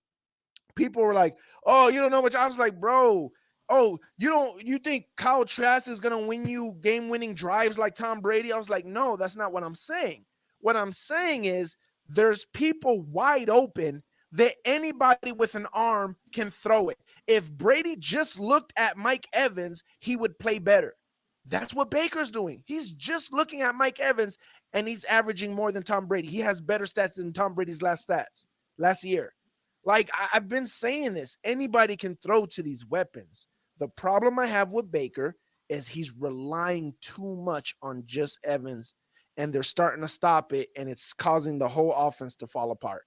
People were like, oh, you don't know what. I was like, bro, oh, you think Kyle Trask is going to win you game-winning drives like Tom Brady? I was like, no, that's not what I'm saying. What I'm saying is there's people wide open that anybody with an arm can throw it. If Brady just looked at Mike Evans, he would play better. That's what Baker's doing. He's just looking at Mike Evans, and he's averaging more than Tom Brady. He has better stats than Tom Brady's last year. Like, I've been saying this. Anybody can throw to these weapons. The problem I have with Baker is he's relying too much on just Evans, and they're starting to stop it, and it's causing the whole offense to fall apart.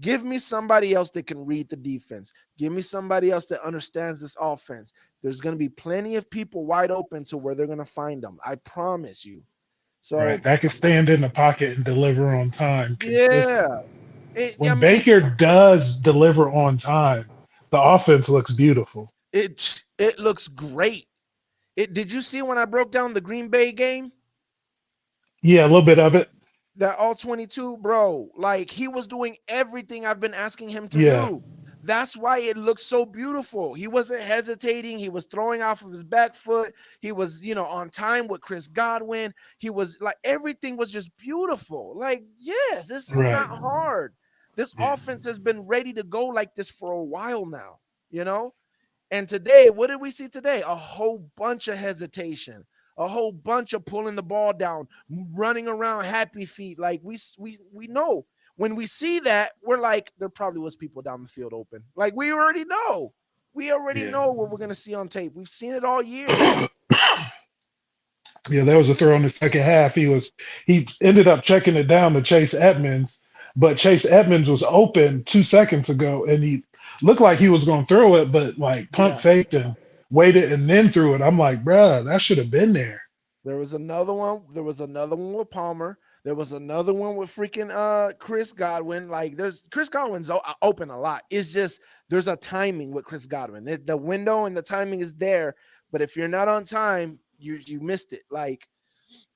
Give me somebody else that can read the defense. Give me somebody else that understands this offense. There's going to be plenty of people wide open to where they're going to find them. I promise you. So that can stand in the pocket and deliver on time consistently. yeah, When Baker does deliver on time, the offense looks beautiful. it looks great. Did you see when I broke down the Green Bay game? Yeah, a little bit of it. That all 22, bro, like, he was doing everything I've been asking him to Yeah. do. That's why it looks so beautiful. He wasn't hesitating. He was throwing off of his back foot. He was, on time with Chris Godwin. He was like, everything was just beautiful. Like, yes, this is not hard. This offense has been ready to go like this for a while now, And today, what did we see today? A whole bunch of hesitation. A whole bunch of pulling the ball down, running around happy feet. Like, we know when we see that, we're like, there probably was people down the field open. Like, we already know. We already know what we're going to see on tape. We've seen it all year. Yeah, there was a throw in the second half. He ended up checking it down to Chase Edmonds, but Chase Edmonds was open 2 seconds ago, and he looked like he was going to throw it, but like pump faked and waited and then threw it. I'm like, bruh, that should have been there. There was another one. There was another one with Palmer. There was another one with freaking Chris Godwin. Like, Chris Godwin's open a lot. It's just there's a timing with Chris Godwin. The window and the timing is there, but if you're not on time, you missed it. Like,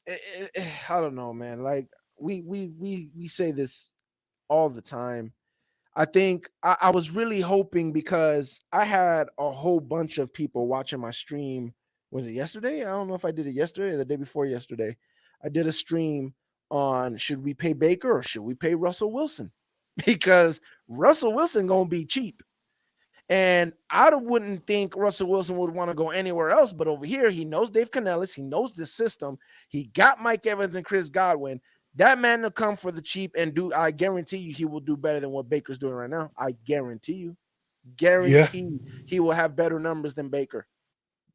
I don't know, man. Like, we say this all the time. I think I was really hoping, because I had a whole bunch of people watching my stream. Was it yesterday? I don't know if I did it yesterday or the day before yesterday. I did a stream on, should we pay Baker or should we pay Russell Wilson? Because Russell Wilson going to be cheap. And I wouldn't think Russell Wilson would want to go anywhere else. But over here, he knows Dave Canellis. He knows the system. He got Mike Evans and Chris Godwin. That man will come for the cheap and I guarantee you he will do better than what Baker's doing right now. I guarantee you. Guarantee he will have better numbers than Baker.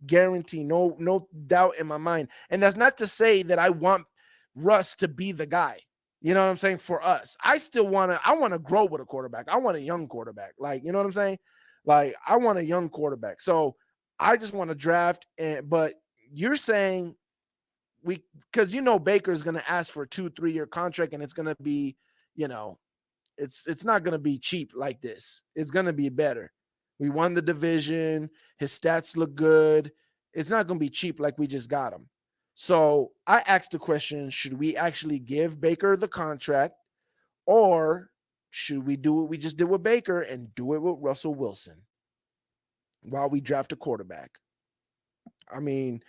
Guarantee. No doubt in my mind. And that's not to say that I want Russ to be the guy. You know what I'm saying? For us, I want to grow with a quarterback. I want a young quarterback. Like, you know what I'm saying? Like, I want a young quarterback. So I just want to draft. But you're saying because Baker is going to ask for a 2-3 year contract, and it's going to be, you know, it's not going to be cheap like this. It's going to be better. We won the division. His stats look good. It's not going to be cheap like we just got him. So I asked the question, should we actually give Baker the contract, or should we do what we just did with Baker and do it with Russell Wilson while we draft a quarterback? I mean,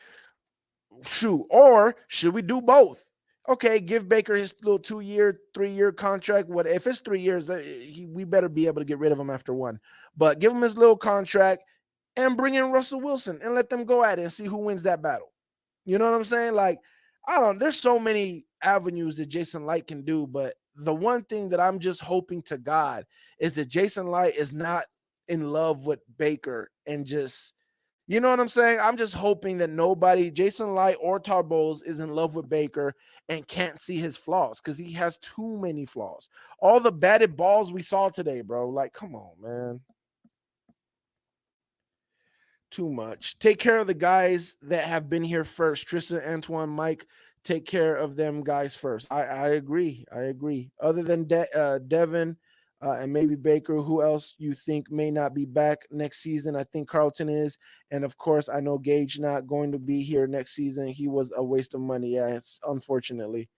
shoot, or should we do both? Okay, give Baker his little 2-year, 3-year contract. What if it's 3 years? We better be able to get rid of him after one. But give him his little contract and bring in Russell Wilson and let them go at it and see who wins that battle. You know what I'm saying? Like, there's so many avenues that Jason Light can do, but the one thing that I'm just hoping to God is that Jason Light is not in love with Baker and just, you know what I'm saying? I'm just hoping that nobody, Jason Light or Todd Bowles, is in love with Baker and can't see his flaws, because he has too many flaws. All the batted balls we saw today, bro. Like, come on, man. Too much. Take care of the guys that have been here first. Tristan, Antoine, Mike, take care of them guys first. I agree. I agree. Other than Devin and maybe Baker, who else you think may not be back next season? I think Carlton is. And of course, I know Gage not going to be here next season. He was a waste of money. Yeah, it's unfortunately.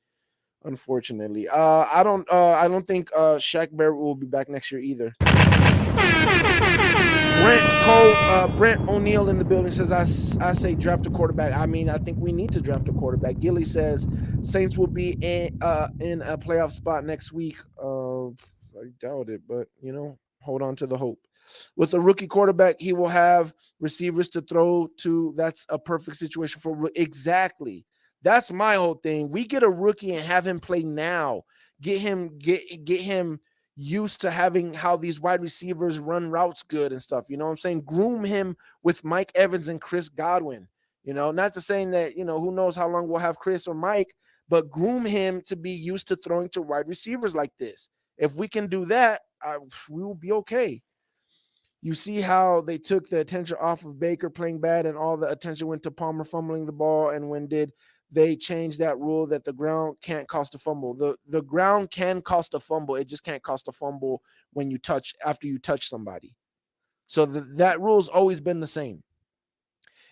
I don't think Shaq Barrett will be back next year either. Brent O'Neill in the building says, I say draft a quarterback. I mean, I think we need to draft a quarterback. Gilly says Saints will be in a playoff spot next week. I doubt it, but hold on to the hope. With a rookie quarterback, he will have receivers to throw to. That's a perfect situation for exactly. That's my whole thing. We get a rookie and have him play now. Get him used to having how these wide receivers run routes good and stuff. You know what I'm saying? Groom him with Mike Evans and Chris Godwin. Not to saying that, who knows how long we'll have Chris or Mike, but groom him to be used to throwing to wide receivers like this. If we can do that, we will be okay. You see how they took the attention off of Baker playing bad and all the attention went to Palmer fumbling the ball. And when did they change that rule that the ground can't cost a fumble? The ground can cost a fumble. It just can't cost a fumble when after you touch somebody. So that rule's always been the same.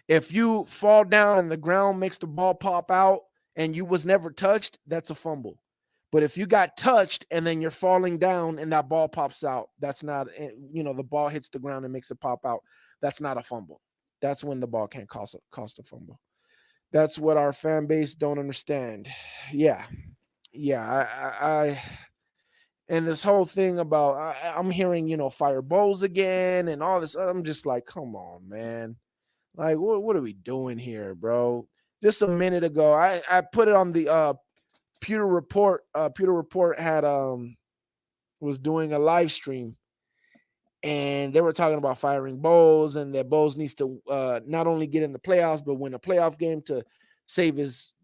If you fall down and the ground makes the ball pop out and you was never touched, that's a fumble. But if you got touched and then you're falling down and that ball pops out, that's not, the ball hits the ground and makes it pop out. That's not a fumble. That's when the ball can't cost a fumble. That's what our fan base don't understand. Yeah. I and this whole thing about I'm hearing, fire Bowles again and all this. I'm just like, come on, man. Like, what are we doing here, bro? Just a minute ago, I put it on the Pewter Report. Pewter Report had was doing a live stream, and they were talking about firing Bowles and that Bowles needs to not only get in the playoffs but win a playoff game to save his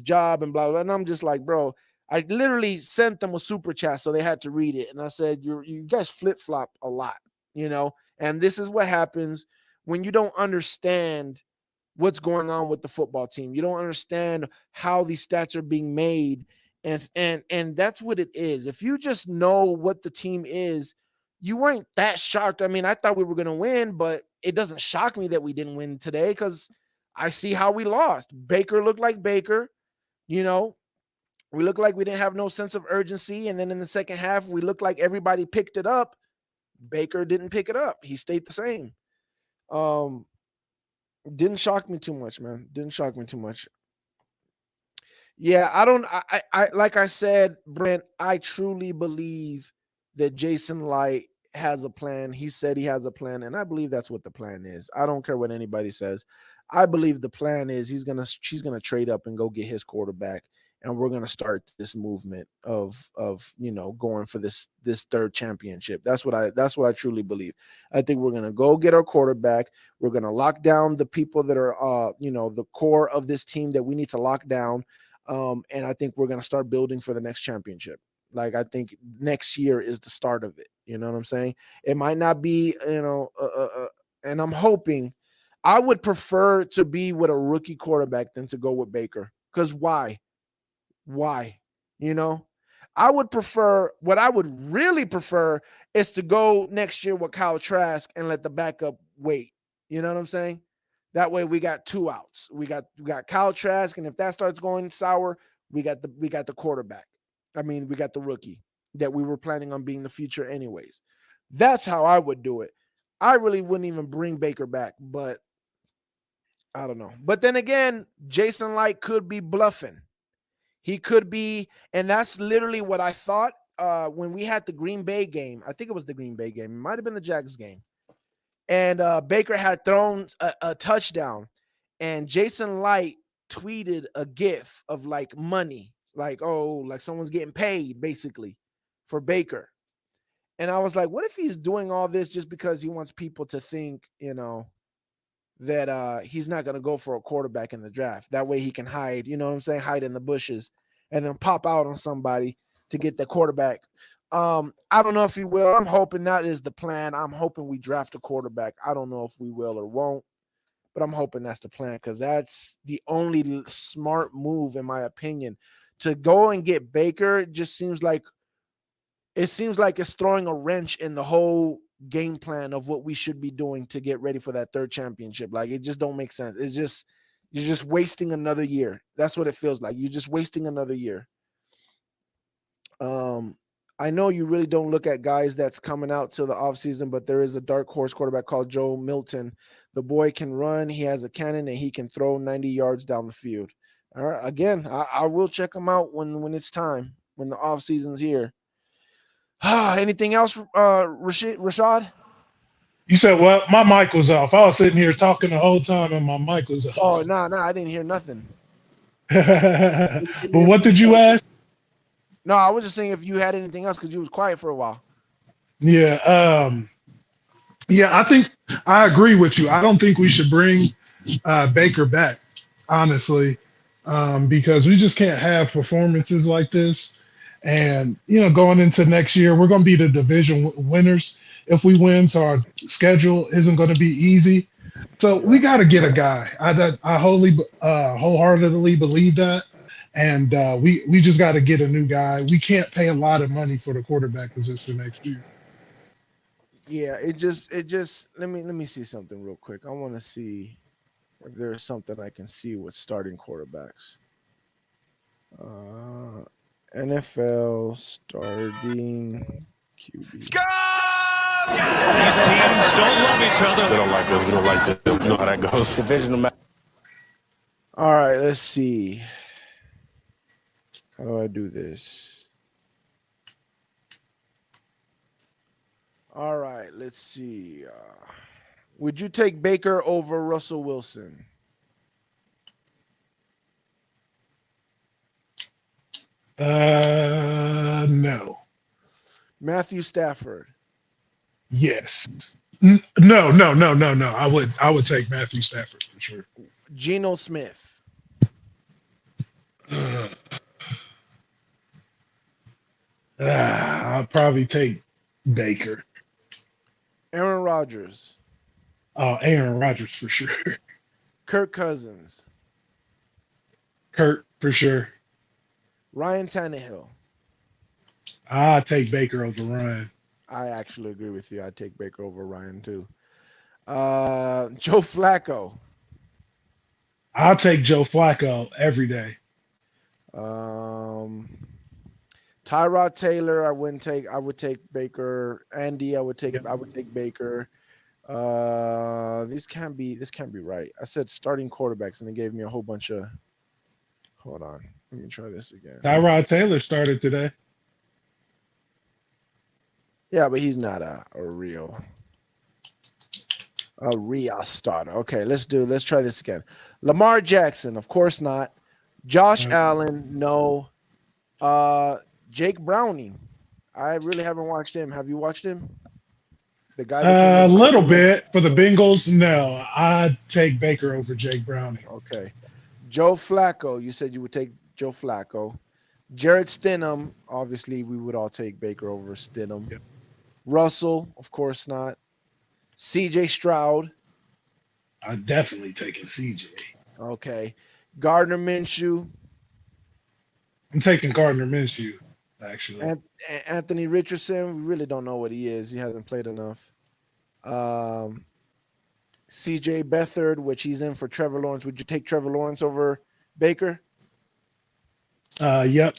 job and blah blah. And I'm just like, bro, I literally sent them a super chat so they had to read it, and I said, you guys flip flop a lot, and this is what happens when you don't understand what's going on with the football team. You don't understand how these stats are being made. And that's what it is. If you just know what the team is, you weren't that shocked. I mean, I thought we were going to win, but it doesn't shock me that we didn't win today because I see how we lost. Baker looked like Baker. We looked like we didn't have no sense of urgency. And then in the second half, we looked like everybody picked it up. Baker didn't pick it up. He stayed the same. Didn't shock me too much, man. Didn't shock me too much. Yeah, I like I said, Brent, I truly believe that Jason Light has a plan. He said he has a plan, and I believe that's what the plan is. I don't care what anybody says. I believe the plan is she's gonna trade up and go get his quarterback, and we're gonna start this movement of going for this third championship. That's what I truly believe. I think we're gonna go get our quarterback. We're gonna lock down the people that are the core of this team that we need to lock down. And I think we're gonna start building for the next championship. Like I think next year is the start of it. You know what I'm saying? It might not be, and I'm hoping. I would prefer to be with a rookie quarterback than to go with Baker. Because why? Why? You know, I would prefer. What I would really prefer is to go next year with Kyle Trask and let the backup wait. You know what I'm saying? That way we got 2 outs. We got Kyle Trask, and if that starts going sour, we got the quarterback. I mean, we got the rookie that we were planning on being the future anyways. That's how I would do it. I really wouldn't even bring Baker back, but I don't know. But then again, Jason Light could be bluffing. He could be, and that's literally what I thought when we had the Green Bay game. I think it was the Green Bay game. It might have been the Jags game. And Baker had thrown a touchdown, and Jason Light tweeted a GIF of like money, like, oh, like someone's getting paid basically for Baker. And I was like, what if he's doing all this just because he wants people to think, that he's not going to go for a quarterback in the draft. That way he can hide, you know what I'm saying? Hide in the bushes and then pop out on somebody to get the quarterback. I don't know if he will. I'm hoping that is the plan. I'm hoping we draft a quarterback. I don't know if we will or won't, but I'm hoping that's the plan because that's the only smart move, in my opinion. To go and get Baker just seems like it's throwing a wrench in the whole game plan of what we should be doing to get ready for that third championship. Like it just don't make sense. You're just wasting another year. That's what it feels like. You're just wasting another year. I know you really don't look at guys that's coming out to the offseason, but there is a dark horse quarterback called Joe Milton. The boy can run, he has a cannon, and he can throw 90 yards down the field. All right. Again, I will check him out when it's time, when the offseason's here. Anything else, Rashad? You said what? My mic was off. I was sitting here talking the whole time, and my mic was off. Oh, no, I didn't hear nothing. But what did you ask? No, I was just saying if you had anything else because you was quiet for a while. Yeah. Yeah, I think I agree with you. I don't think we should bring Baker back, honestly, because we just can't have performances like this. And, going into next year, we're going to be the division winners if we win. So our schedule isn't going to be easy. So we got to get a guy. I wholeheartedly believe that. And we just got to get a new guy. We can't pay a lot of money for the quarterback position next year. Yeah, it just let me see something real quick. I want to see if there's something I can see with starting quarterbacks. NFL starting QB. These teams don't love each other. They don't like us. We don't like them. You know how that goes. Divisional match. All right, let's see. How do I do this? All right, let's see. Would you take Baker over Russell Wilson? No. Matthew Stafford? Yes. No. I would take Matthew Stafford for sure. Geno Smith? I'll probably take Baker. Aaron Rodgers? Aaron Rodgers for sure. Kirk Cousins? Kirk for sure. Ryan Tannehill? I'll take Baker over Ryan. I actually agree with you. I'd take Baker over Ryan too. Joe Flacco? I'll take Joe Flacco every day. Tyrod Taylor, I would take Baker. Andy, I would take Baker. This can't be right. I said starting quarterbacks and they gave me a whole bunch of. Hold on, let me try this again. Tyrod Taylor started today. Yeah, but he's not a real starter. Okay, let's try this again. Lamar Jackson, of course not. Josh Allen, no. Jake Browning, I really haven't watched him. Have you watched him? The guy a little bit for the Bengals. No, I'd take Baker over Jake Browning. Okay. Joe Flacco, you said you would take Joe Flacco. Jared Stidham, obviously, we would all take Baker over Stidham. Yep. Russell, of course not. CJ Stroud. I'm definitely taking CJ. Okay. Gardner Minshew. I'm taking Gardner Minshew, actually. And Anthony Richardson. We really don't know what he is. He hasn't played enough. CJ Beathard, which he's in for Trevor Lawrence. Would you take Trevor Lawrence over Baker? Yep.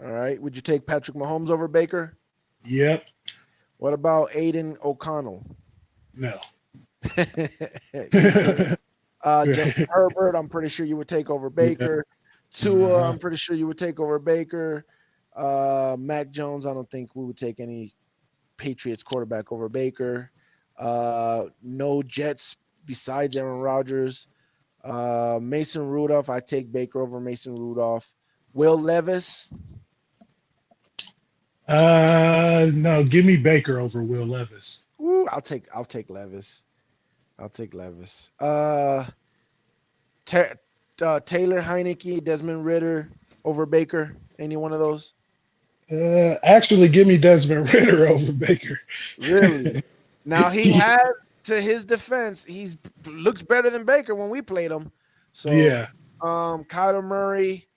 All right. Would you take Patrick Mahomes over Baker? Yep. What about Aiden O'Connell? No. Justin Herbert, I'm pretty sure you would take over Baker. Tua, I'm pretty sure you would take over Baker. Mac Jones, I don't think we would take any Patriots quarterback over Baker. No Jets besides Aaron Rodgers. Mason Rudolph, I take Baker over Mason Rudolph. Will Levis. No, give me Baker over Will Levis. Ooh, I'll take Levis. I'll take Levis. Taylor Heineke, Desmond Ritter over Baker. Any one of those? Actually, give me Desmond Ritter over Baker. Really? Now he has, to his defense, he's looked better than Baker when we played him. So yeah. Kyler Murray,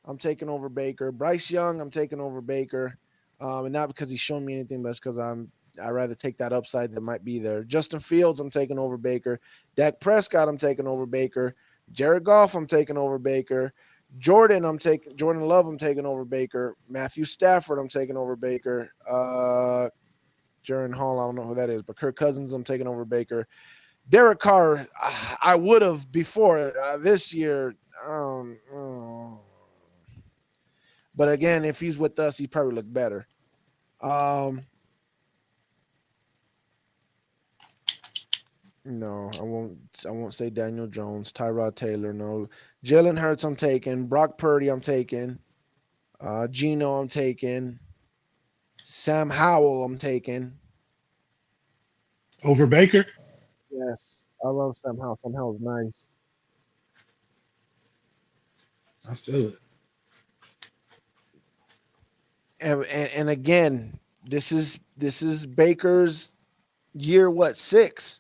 I'm taking over Baker. Bryce Young, I'm taking over Baker. And not because he's shown me anything, but it's because I'd rather take that upside that might be there. Justin Fields, I'm taking over Baker. Dak Prescott, I'm taking over Baker. Jared Goff, I'm taking over Baker. Jordan Love, I'm taking over Baker. Matthew Stafford, I'm taking over Baker. Jaren Hall, I don't know who that is, but Kirk Cousins, I'm taking over Baker. Derek Carr, I would have before this year. But again, if he's with us, he probably look better. No, I won't say Daniel Jones, Tyrod Taylor. No, Jalen Hurts, I'm taking. Brock Purdy, I'm taking. Geno, I'm taking. Sam Howell, I'm taking. Over Baker? Yes, I love Sam Howell. Sam Howell's nice. I feel it. And again, this is Baker's year 6.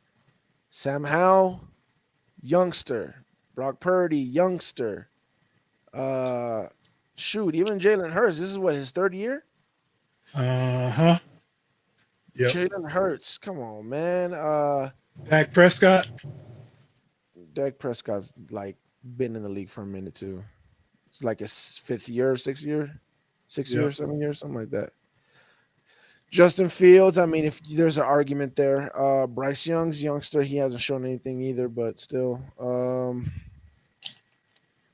Sam Howell, youngster. Brock Purdy, youngster. Shoot, even Jalen Hurts. This is what, his 3rd year? Yep. Jalen Hurts. Come on, man. Dak Prescott. Dak Prescott's like been in the league for a minute too. It's like his 5th year, 6th year, 6 years, 7 years, something like that. Justin Fields, I mean, if there's an argument there. Bryce Young's youngster, he hasn't shown anything either, but still.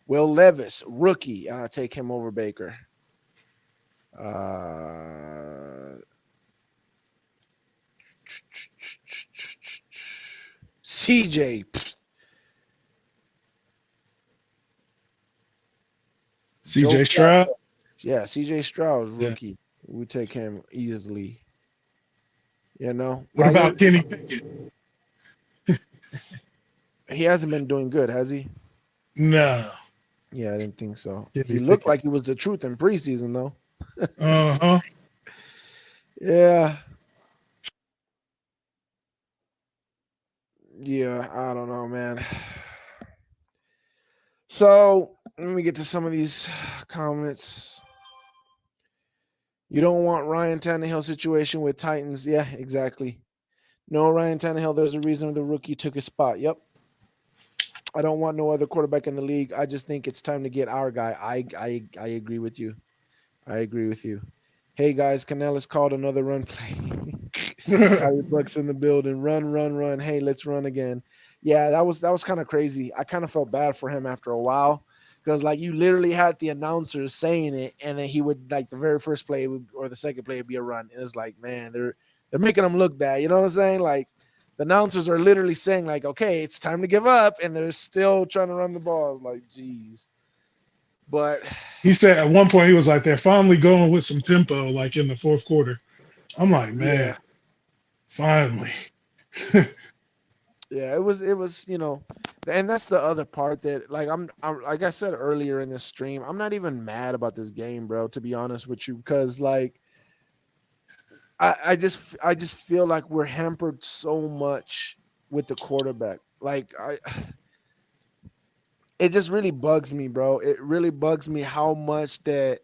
Will Levis, rookie, and I take him over Baker. CJ. CJ Stroud. Yeah, CJ Stroud is rookie. We take him easily. You know. What about Kenny Pickett? He hasn't been doing good, has he? No. Yeah, I didn't think so. Kenny He looked Pickett. like he was the truth in preseason, though. Uh-huh. Yeah. Yeah, I don't know, man. So let me get to some of these comments. You don't want Ryan Tannehill situation with Titans. Yeah, exactly. No, Ryan Tannehill, there's a reason the rookie took his spot. Yep. I don't want no other quarterback in the league. I just think it's time to get our guy. I agree with you. I agree with you. Hey, guys, Canellis called another run play. Kyrie Bucks in the building. Run. Hey, let's run again. Yeah, that was kind of crazy. I kind of felt bad for him after a while because, like, you literally had the announcers saying it, and then he would, like, the very first play or the second play would be a run. And it's like, man, they're making him look bad. You know what I'm saying? Like, the announcers are literally saying, like, okay, it's time to give up, and they're still trying to run the ball. It's like, geez. But he said at one point, he was like, they're finally going with some tempo, like in the 4th quarter. I'm like, man, finally. Yeah, it was, and that's the other part that I'm like I said earlier in this stream, I'm not even mad about this game, bro, to be honest with you, because like I just feel like we're hampered so much with the quarterback. Like it just really bugs me, bro. It really bugs me how much that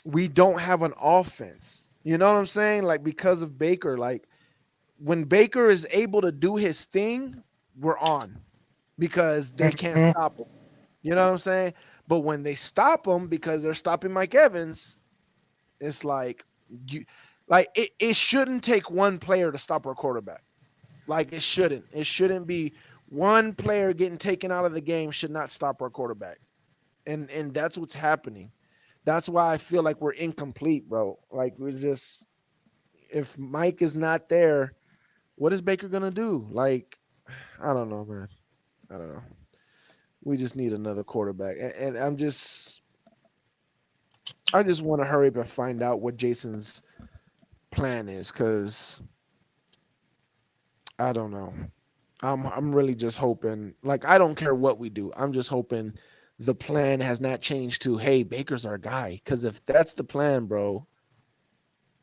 we don't have an offense. You know what I'm saying? Like because of Baker, like when Baker is able to do his thing, we're on because they can't Mhm. stop him. You know what I'm saying? But when they stop him because they're stopping Mike Evans, it's like you like it shouldn't take one player to stop our quarterback. Like it shouldn't. It shouldn't be one player getting taken out of the game should not stop our quarterback. And that's what's happening. That's why I feel like we're incomplete, bro. Like we're just if Mike is not there, what is Baker gonna do? Like, I don't know, man. I don't know. We just need another quarterback, and I just want to hurry up and find out what Jason's plan is, because I don't know. I'm really just hoping. Like, I don't care what we do. I'm just hoping the plan has not changed to, hey, Baker's our guy. Because if that's the plan, bro,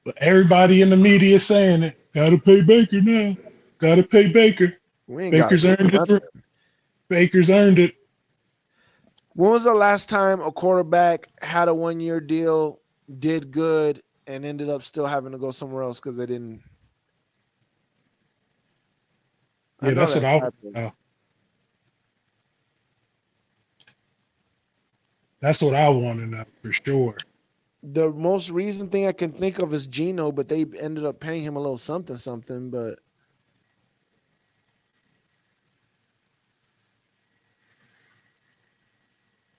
But everybody in the media is saying it. Gotta pay Baker now. Gotta pay Baker. we ain't got to Baker's do earned it. nothing. Baker's earned it. When was the last time a quarterback had a 1 year deal, did good, and ended up still having to go somewhere else because they didn't? I Yeah, know that's what that's I. happened. That's what I want to know for sure. The most recent thing I can think of is Gino, but they ended up paying him a little something, something.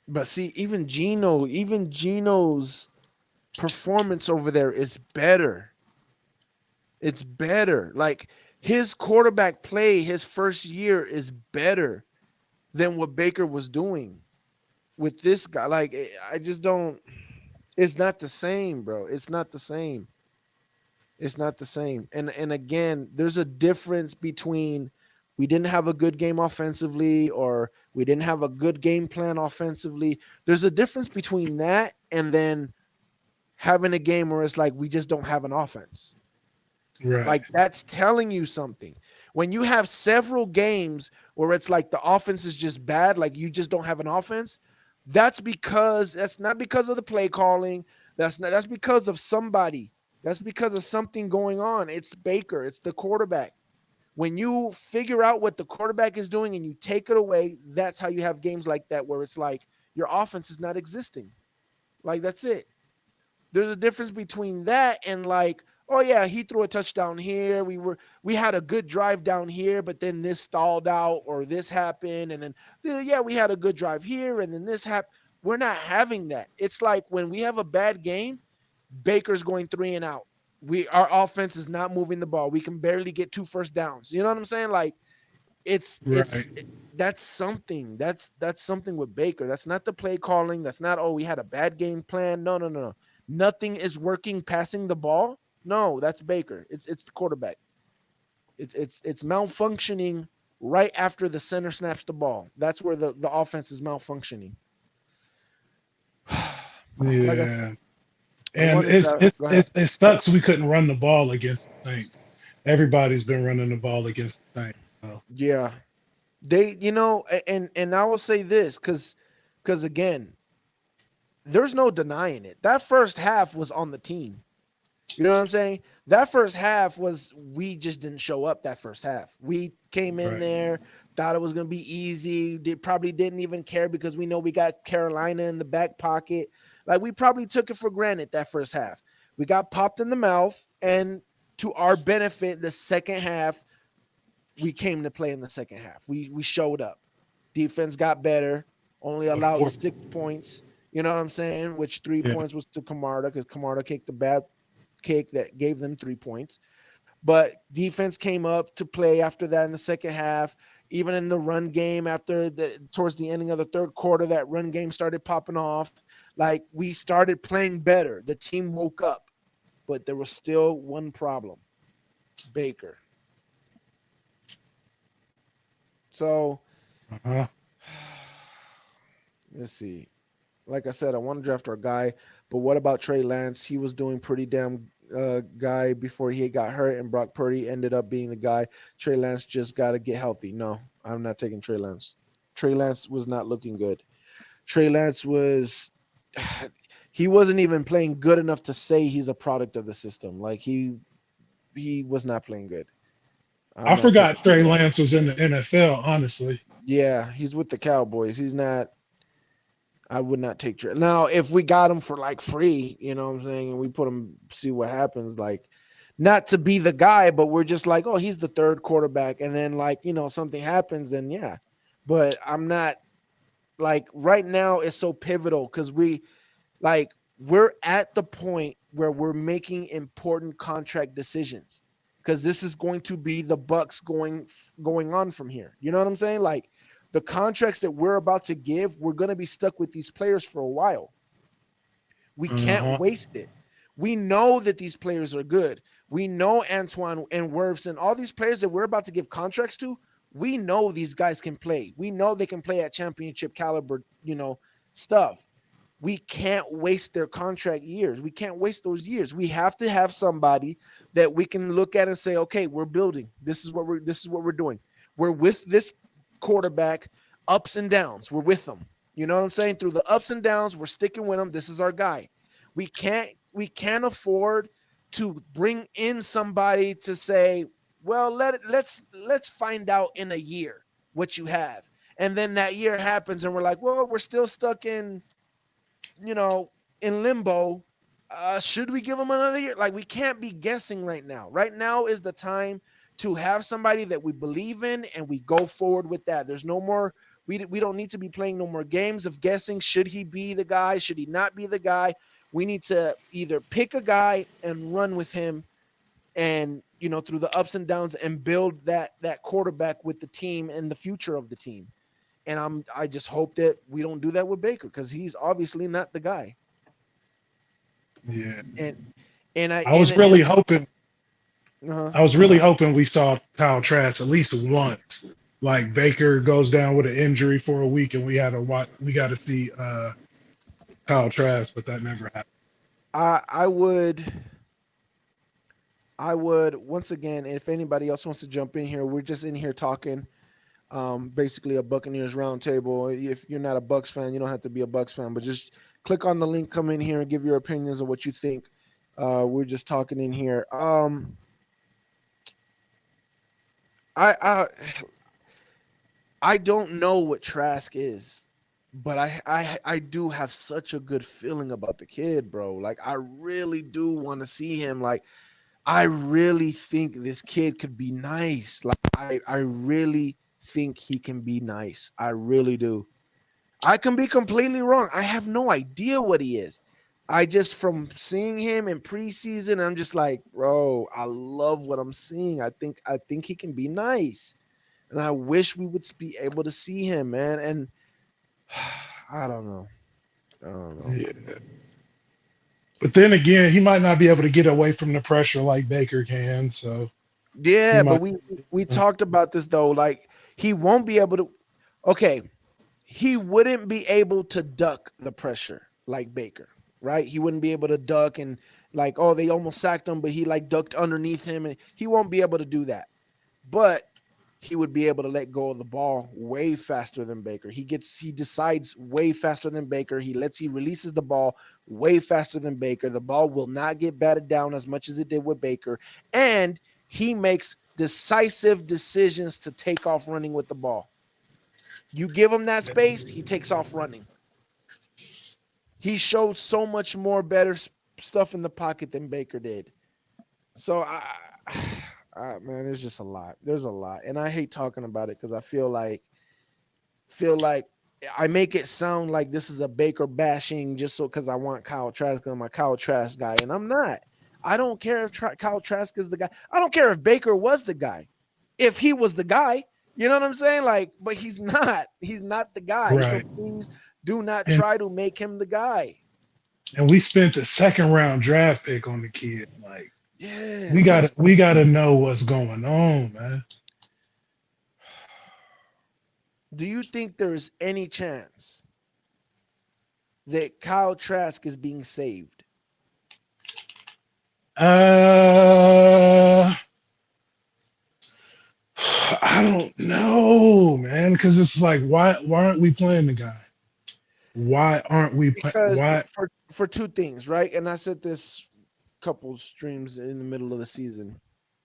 But see, even Gino's performance over there is better. It's better. Like his quarterback play his first year is better than what Baker was doing with this guy. Like I just don't. It's not the same, bro. It's not the same. It's not the same. And again, there's a difference between we didn't have a good game offensively or we didn't have a good game plan offensively. There's a difference between that and then having a game where it's like we just don't have an offense. Right. Like that's telling you something. When you have several games where it's like the offense is just bad, like you just don't have an offense, that's not because of the play calling. That's because of somebody. That's because of something going on. It's Baker, it's the quarterback. When you figure out what the quarterback is doing and you take it away, that's how you have games like that where it's like your offense is not existing. Like that's it. There's a difference between that and like, oh yeah, he threw a touchdown here. We had a good drive down here, but then this stalled out or this happened, and then yeah, we had a good drive here, and then this happened. We're not having that. It's like when we have a bad game, Baker's going 3-and-out. Our offense is not moving the ball. We can barely get 2 first downs. You know what I'm saying? Like Right. that's something. That's something with Baker. That's not the play calling. That's not, oh, we had a bad game plan. No, no, no, no. Nothing is working passing the ball. No, that's Baker. It's the quarterback. It's malfunctioning right after the center snaps the ball. That's where the offense is malfunctioning. Like I said, Yeah. I And wanted to go ahead. it sucks we couldn't run the ball against the Saints. Everybody's been running the ball against the Saints. So. Yeah. And I will say this because again, there's no denying it. That first half was on the team. You know what I'm saying? That first half was we just didn't show up that first half. We came in Right. there, thought it was going to be easy. They probably didn't even care because we know we got Carolina in the back pocket. Like we probably took it for granted that first half. We got popped in the mouth, and to our benefit, the second half, we came to play in the second half. We showed up. Defense got better, only allowed 6 points. You know what I'm saying? Which 3 Yeah. points was to Camarda because Camarda kicked the bad kick that gave them 3 points. But defense came up to play after that in the second half. Even in the run game towards the ending of the third quarter, that run game started popping off. Like we started playing better. The team woke up, but there was still one problem: Baker. So Uh-huh. let's see. Like I said, I want to draft our guy, but what about Trey Lance? He was doing pretty damn guy before he got hurt, and Brock Purdy ended up being the guy. Trey Lance just got to get healthy. No, I'm not taking Trey Lance. Trey Lance was not looking good. Trey Lance was he wasn't even playing good enough to say he's a product of the system. Like he was not playing good. I'm I not forgot taking Trey Lance was in the NFL, honestly. Yeah, he's with the Cowboys. He's not. I would not take Trey. Now, if we got him for like free, you know what I'm saying, and we put him, see what happens. Like, not to be the guy, but we're just like, oh, he's the third quarterback, and then like something happens, then yeah. But I'm not like right now. It's so pivotal because we're at the point where we're making important contract decisions because this is going to be the Bucks going on from here. You know what I'm saying? Like the contracts that we're about to give, we're going to be stuck with these players for a while. We can't Uh-huh. waste it. We know that these players are good. We know Antoine and Wirfs and all these players that we're about to give contracts to. We know these guys can play. We know they can play at championship caliber, stuff. We can't waste their contract years. We can't waste those years. We have to have somebody that we can look at and say, okay, we're building. This is what we're doing. We're with this quarterback, ups and downs. We're with them. You know what I'm saying? Through the ups and downs, we're sticking with him. This is our guy. We can't afford to bring in somebody to say, well, let's find out in a year what you have. And then that year happens and we're like, well, we're still stuck in limbo. Should we give him another year? Like, we can't be guessing right now. Right now is the time to have somebody that we believe in and we go forward with that. There's no more, we don't need to be playing no more games of guessing. Should he be the guy? Should he not be the guy? We need to either pick a guy and run with him and, through the ups and downs and build that quarterback with the team and the future of the team. And I just hope that we don't do that with Baker because he's obviously not the guy. Yeah. And I was really hoping uh-huh. I was really hoping we saw Kyle Trask at least once. Like Baker goes down with an injury for a week and we got to see Kyle Trask, but that never happened. I would once again, if anybody else wants to jump in here, we're just in here talking. Basically a Buccaneers roundtable. If you're not a Bucks fan, you don't have to be a Bucks fan, but just click on the link, come in here and give your opinions of what you think. We're just talking in here. I don't know what Trask is, but I do have such a good feeling about the kid, bro. Like I really do want to see him. Like I really think this kid could be nice. Like I really think he can be nice. I really do. I can be completely wrong. I have no idea what he is. I just from seeing him in preseason, I'm just like, bro, I love what I'm seeing. I think he can be nice. And I wish we would be able to see him, man. And I don't know. Yeah. But then again, he might not be able to get away from the pressure like Baker can. So yeah, but we talked about this though. Like he won't be able to. Okay, he wouldn't be able to duck the pressure like Baker, right? He wouldn't be able to duck and like, oh, they almost sacked him, but he like ducked underneath him, and he won't be able to do that. But he would be able to let go of the ball way faster than Baker. He decides way faster than Baker. He releases the ball way faster than Baker. The ball will not get batted down as much as it did with Baker. And he makes decisive decisions to take off running with the ball. You give him that space, he takes off running. He showed so much more better stuff in the pocket than Baker did. So man, there's just a lot. There's a lot, and I hate talking about it because I feel like I make it sound like this is a Baker bashing just so because I want Kyle Trask because I'm a Kyle Trask guy, and I'm not. I don't care if Kyle Trask is the guy. I don't care if Baker was the guy. If he was the guy, you know what I'm saying? Like, but he's not. He's not the guy. Right. So please do not try to make him the guy. And we spent a second round draft pick on the kid. Like, yeah, we gotta know what's going on, man. do you think there is any chance that Kyle Trask is being saved? I don't know, man, because it's like, why aren't we playing the guy? Why aren't we playing? Because Why? for two things, right? And I said this couple streams in the middle of the season,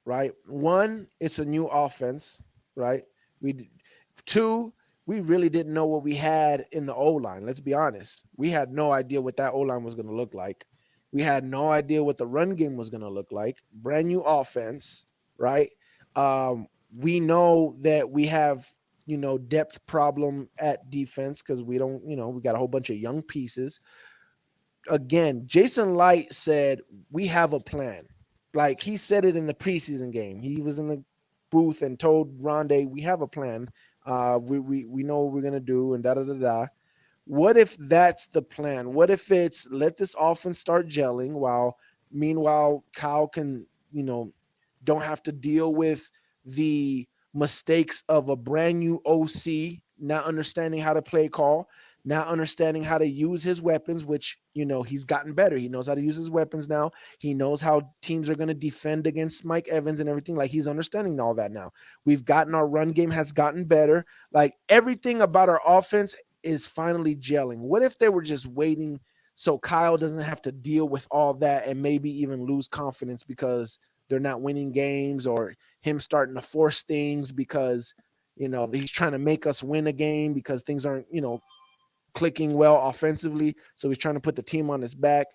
right? One, it's a new offense, right? Two, we really didn't know what we had in the O line. Let's be honest. We had no idea what that O line was going to look like. We had no idea what the run game was going to look like. Brand new offense, right? We know that we have, depth problem at defense because we don't, we got a whole bunch of young pieces. Again, Jason Light said, we have a plan. Like he said it in the preseason game. He was in the booth and told Rondé, we have a plan. We know what we're going to do and da-da-da-da. What if that's the plan? What if it's let this offense start gelling while meanwhile Kyle can, don't have to deal with the mistakes of a brand new OC, not understanding how to play call, not understanding how to use his weapons, which, he's gotten better. He knows how to use his weapons now. He knows how teams are going to defend against Mike Evans and everything. Like he's understanding all that now. We've gotten our run game has gotten better. Like everything about our offense is finally gelling. What if they were just waiting so Kyle doesn't have to deal with all that and maybe even lose confidence because they're not winning games, or him starting to force things because, he's trying to make us win a game because things aren't, clicking well offensively. So he's trying to put the team on his back.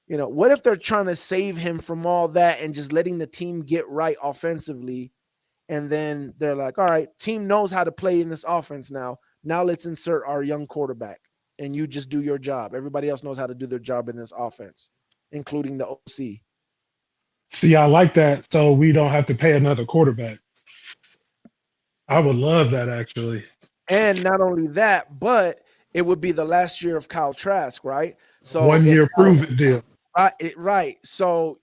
What if they're trying to save him from all that and just letting the team get right offensively? And then they're like, all right, team knows how to play in this offense now. Now let's insert our young quarterback and you just do your job. Everybody else knows how to do their job in this offense, including the OC. See, I like that. So we don't have to pay another quarterback. I would love that, actually. And not only that, but it would be the last year of Kyle Trask, right? So 1 year prove it deal. Right. So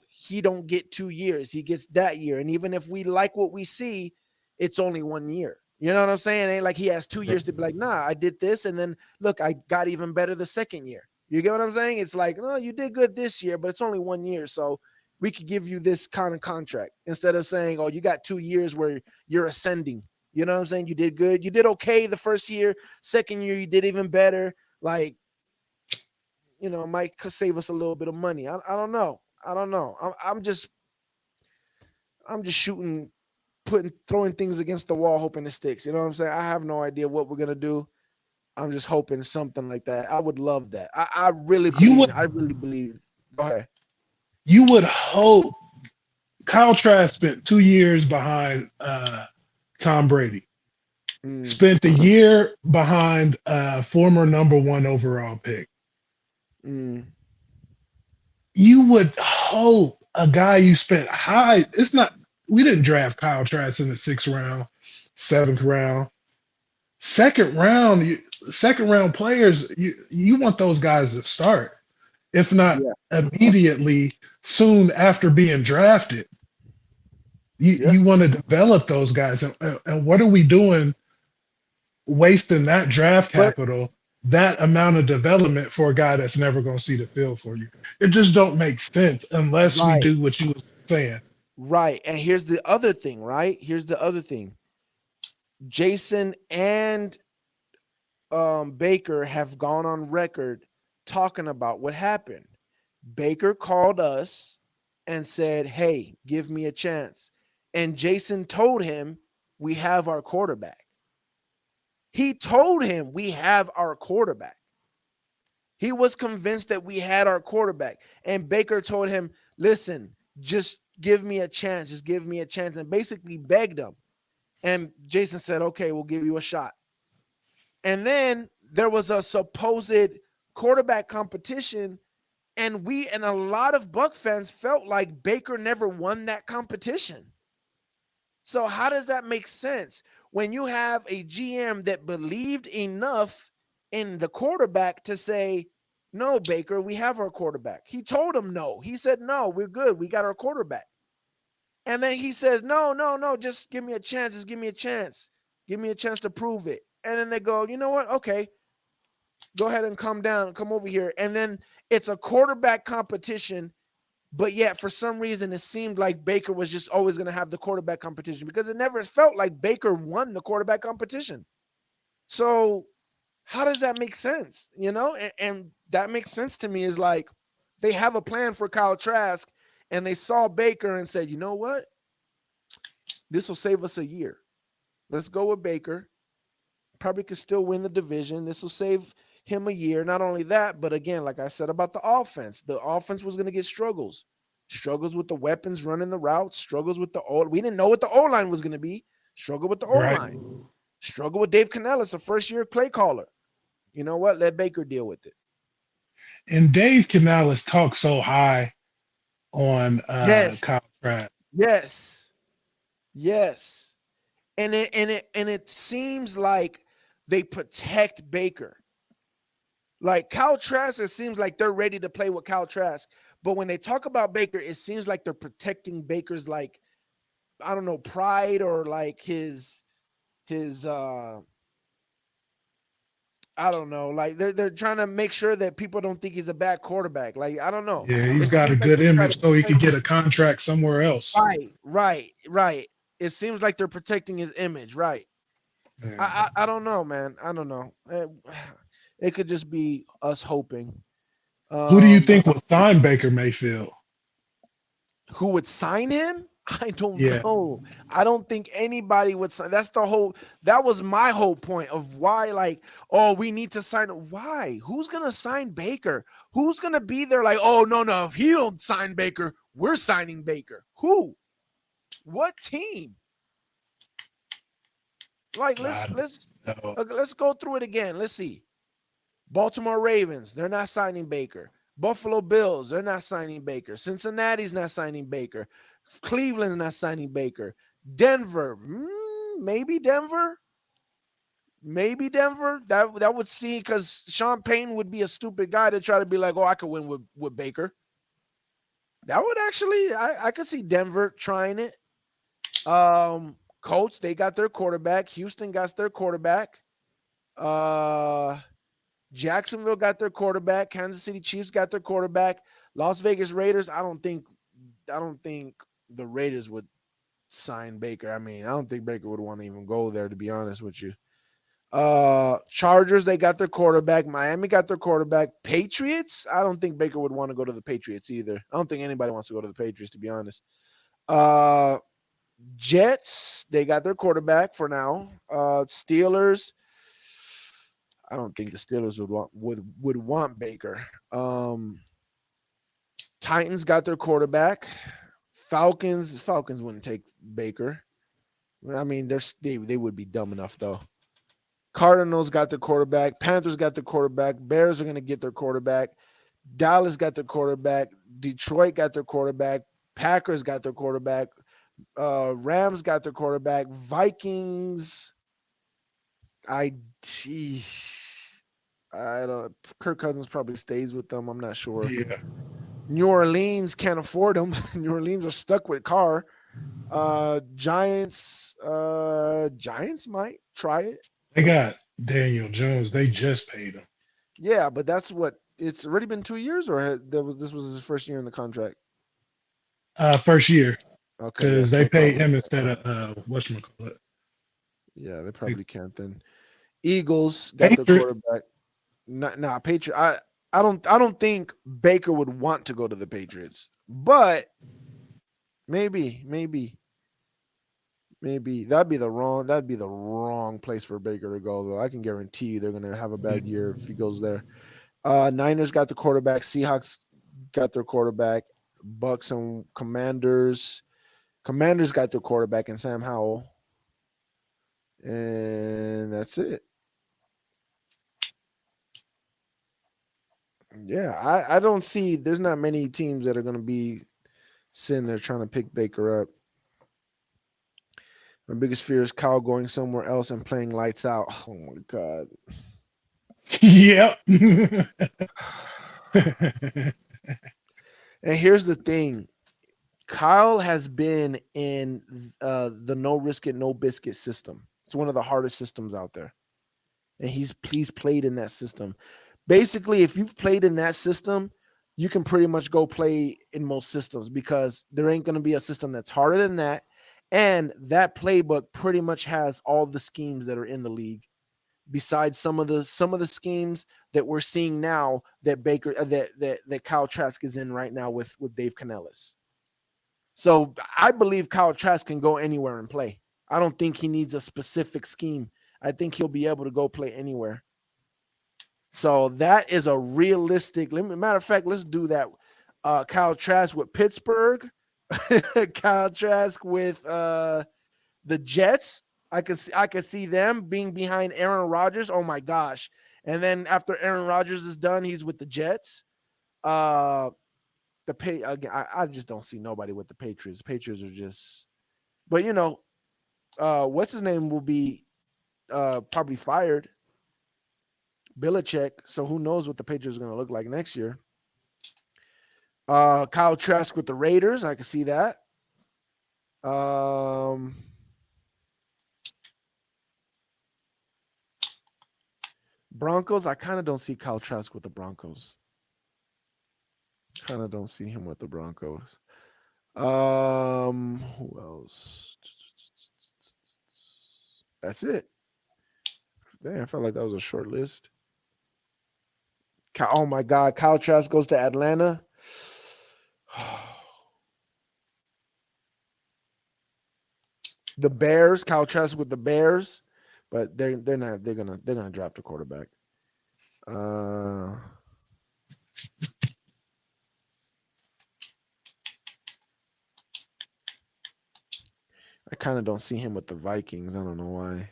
he don't get 2 years. He gets that year. And even if we like what we see, it's only 1 year. You know what I'm saying? It ain't like he has 2 years to be like, nah, I did this. And then look, I got even better the second year. You get what I'm saying? It's like, no, you did good this year, but it's only 1 year. So we could give you this kind of contract instead of saying, oh, you got 2 years where you're ascending. You know what I'm saying? You did good. You did okay the first year. Second year, you did even better. Like, might save us a little bit of money. I don't know. I'm just shooting, throwing things against the wall, hoping it sticks. You know what I'm saying? I have no idea what we're gonna do. I'm just hoping something like that. I would love that. I really believe. Go ahead. You would hope. Kyle Trask spent 2 years behind Tom Brady. Spent a year behind former number 1 overall pick. You would hope a guy you spent high. It's not. We didn't draft Kyle Trask in the 6th round, 7th round, second round players. You want those guys to start, if not immediately, soon after being drafted. You want to develop those guys, and what are we doing? Wasting that draft capital, that amount of development for a guy that's never going to see the field for you. It just don't make sense unless we do what you were saying. Right. And here's the other thing, right? Jason and Baker have gone on record talking about what happened. Baker called us and said, hey, give me a chance. And Jason told him, we have our quarterback. He told him we have our quarterback. He was convinced that we had our quarterback. And Baker told him, listen, just give me a chance. Just give me a chance. And basically begged him. And Jason said, okay, we'll give you a shot. And then there was a supposed quarterback competition. And a lot of Buck fans felt like Baker never won that competition. So how does that make sense? When you have a GM that believed enough in the quarterback to say, no, Baker, we have our quarterback. He told him no. He said, no, we're good. We got our quarterback. And then he says, no, just give me a chance. Just give me a chance. Give me a chance to prove it. And then they go, you know what? Okay, go ahead and come down, come over here. And then it's a quarterback competition, but yet for some reason it seemed like Baker was just always going to have the quarterback competition because it never felt like Baker won the quarterback competition. So how does that make sense? You know, and that makes sense to me is like they have a plan for Kyle Trask and they saw Baker and said, you know what? This will save us a year. Let's go with Baker. Probably could still win the division. This will save him a year. Not only that, but again, like I said about the offense was going to get struggles with the weapons running the routes, struggles with the O. We didn't know what the O-line was going to be. Struggle with the O-line. Right. Struggle with Dave Canellis, a first-year play caller. You know what? Let Baker deal with it. And Dave Canales talks so high on Yes. Kyle Trask. Yes. And it seems like they protect Baker. Like Kyle Trask, it seems like they're ready to play with Kyle Trask. But when they talk about Baker, it seems like they're protecting Baker's, like, I don't know, pride or like his I don't know, like they're trying to make sure that people don't think he's a bad quarterback. Like, I don't know. Yeah, he's It got a seems like good they're trying image to so he could protect get a contract somewhere else. Right. It seems like they're protecting his image, right? Yeah. I don't know, man. I don't know. It could just be us hoping. Who do you think will sign Baker Mayfield? Who would sign him? I don't Yeah. know. I don't think anybody would sign. That was my whole point of why, like, oh, we need to sign. Why? Who's gonna sign Baker? Who's gonna be there? Like, oh, no, if he don't sign Baker, we're signing Baker. Who? What team? Like, let's go through it again. Let's see. Baltimore Ravens, they're not signing Baker. Buffalo Bills, they're not signing Baker. Cincinnati's not signing Baker. Cleveland's not signing Baker. Denver, maybe Denver. That would see, because Sean Payton would be a stupid guy to try to be like, oh, I could win with Baker. That would actually, I could see Denver trying it. Colts, they got their quarterback. Houston got their quarterback. Jacksonville got their quarterback. Kansas City Chiefs got their quarterback. Las Vegas Raiders, I don't think the Raiders would sign Baker. I mean, I don't think Baker would want to even go there, to be honest with you. Chargers, they got their quarterback. Miami got their quarterback. Patriots, I don't think Baker would want to go to the Patriots either. I don't think anybody wants to go to the Patriots, to be honest. Jets, they got their quarterback for now. Steelers, I don't think the Steelers would want Baker. Titans got their quarterback. Falcons wouldn't take Baker. I mean, they would be dumb enough though. Cardinals got their quarterback. Panthers got their quarterback. Bears are going to get their quarterback. Dallas got their quarterback. Detroit got their quarterback. Packers got their quarterback. Rams got their quarterback. Vikings. I don't. Kirk Cousins probably stays with them. I'm not sure. Yeah. New Orleans can't afford them. New Orleans are stuck with Carr. Giants might try it. They got Daniel Jones. They just paid him. Yeah, but that's what it's already been 2 years, or this was his first year in the contract. First year. Okay, Because they paid him instead of whatchamacallit. Yeah, they probably can't then. Eagles got their quarterback. Nah, Patriots. I don't think Baker would want to go to the Patriots, but maybe that'd be the wrong place for Baker to go, though. I can guarantee you they're gonna have a bad year if he goes there. Niners got the quarterback. Seahawks got their quarterback. Bucks and Commanders got their quarterback and Sam Howell. And that's it. Yeah, I don't see, there's not many teams that are going to be sitting there trying to pick Baker up. My biggest fear is Kyle going somewhere else and playing lights out. Oh my God. Yep. And here's the thing. Kyle has been in the no risk it, no biscuit system. It's one of the hardest systems out there. And he's played in that system. Basically, if you've played in that system, you can pretty much go play in most systems because there ain't going to be a system that's harder than that. And that playbook pretty much has all the schemes that are in the league, besides some of the schemes that we're seeing now that Baker that Kyle Trask is in right now with Dave Canellis. So I believe Kyle Trask can go anywhere and play. I don't think he needs a specific scheme. I think he'll be able to go play anywhere. So that is a realistic. Matter of fact, let's do that. Kyle Trask with Pittsburgh, Kyle Trask with the Jets. I could see them being behind Aaron Rodgers. Oh my gosh! And then after Aaron Rodgers is done, he's with the Jets. I just don't see nobody with the Patriots. The Patriots are just, but what's his name will be probably fired. Belichick. So who knows what the Patriots are going to look like next year. Kyle Trask with the Raiders. I can see that. Broncos. I kind of don't see Kyle Trask with the Broncos. Kind of don't see him with the Broncos. Who else? That's it. Damn, I felt like that was a short list. Oh my God, Kyle Trask goes to Atlanta. The Bears, Kyle Trask with the Bears, but they're gonna draft a quarterback. I kind of don't see him with the Vikings. I don't know why.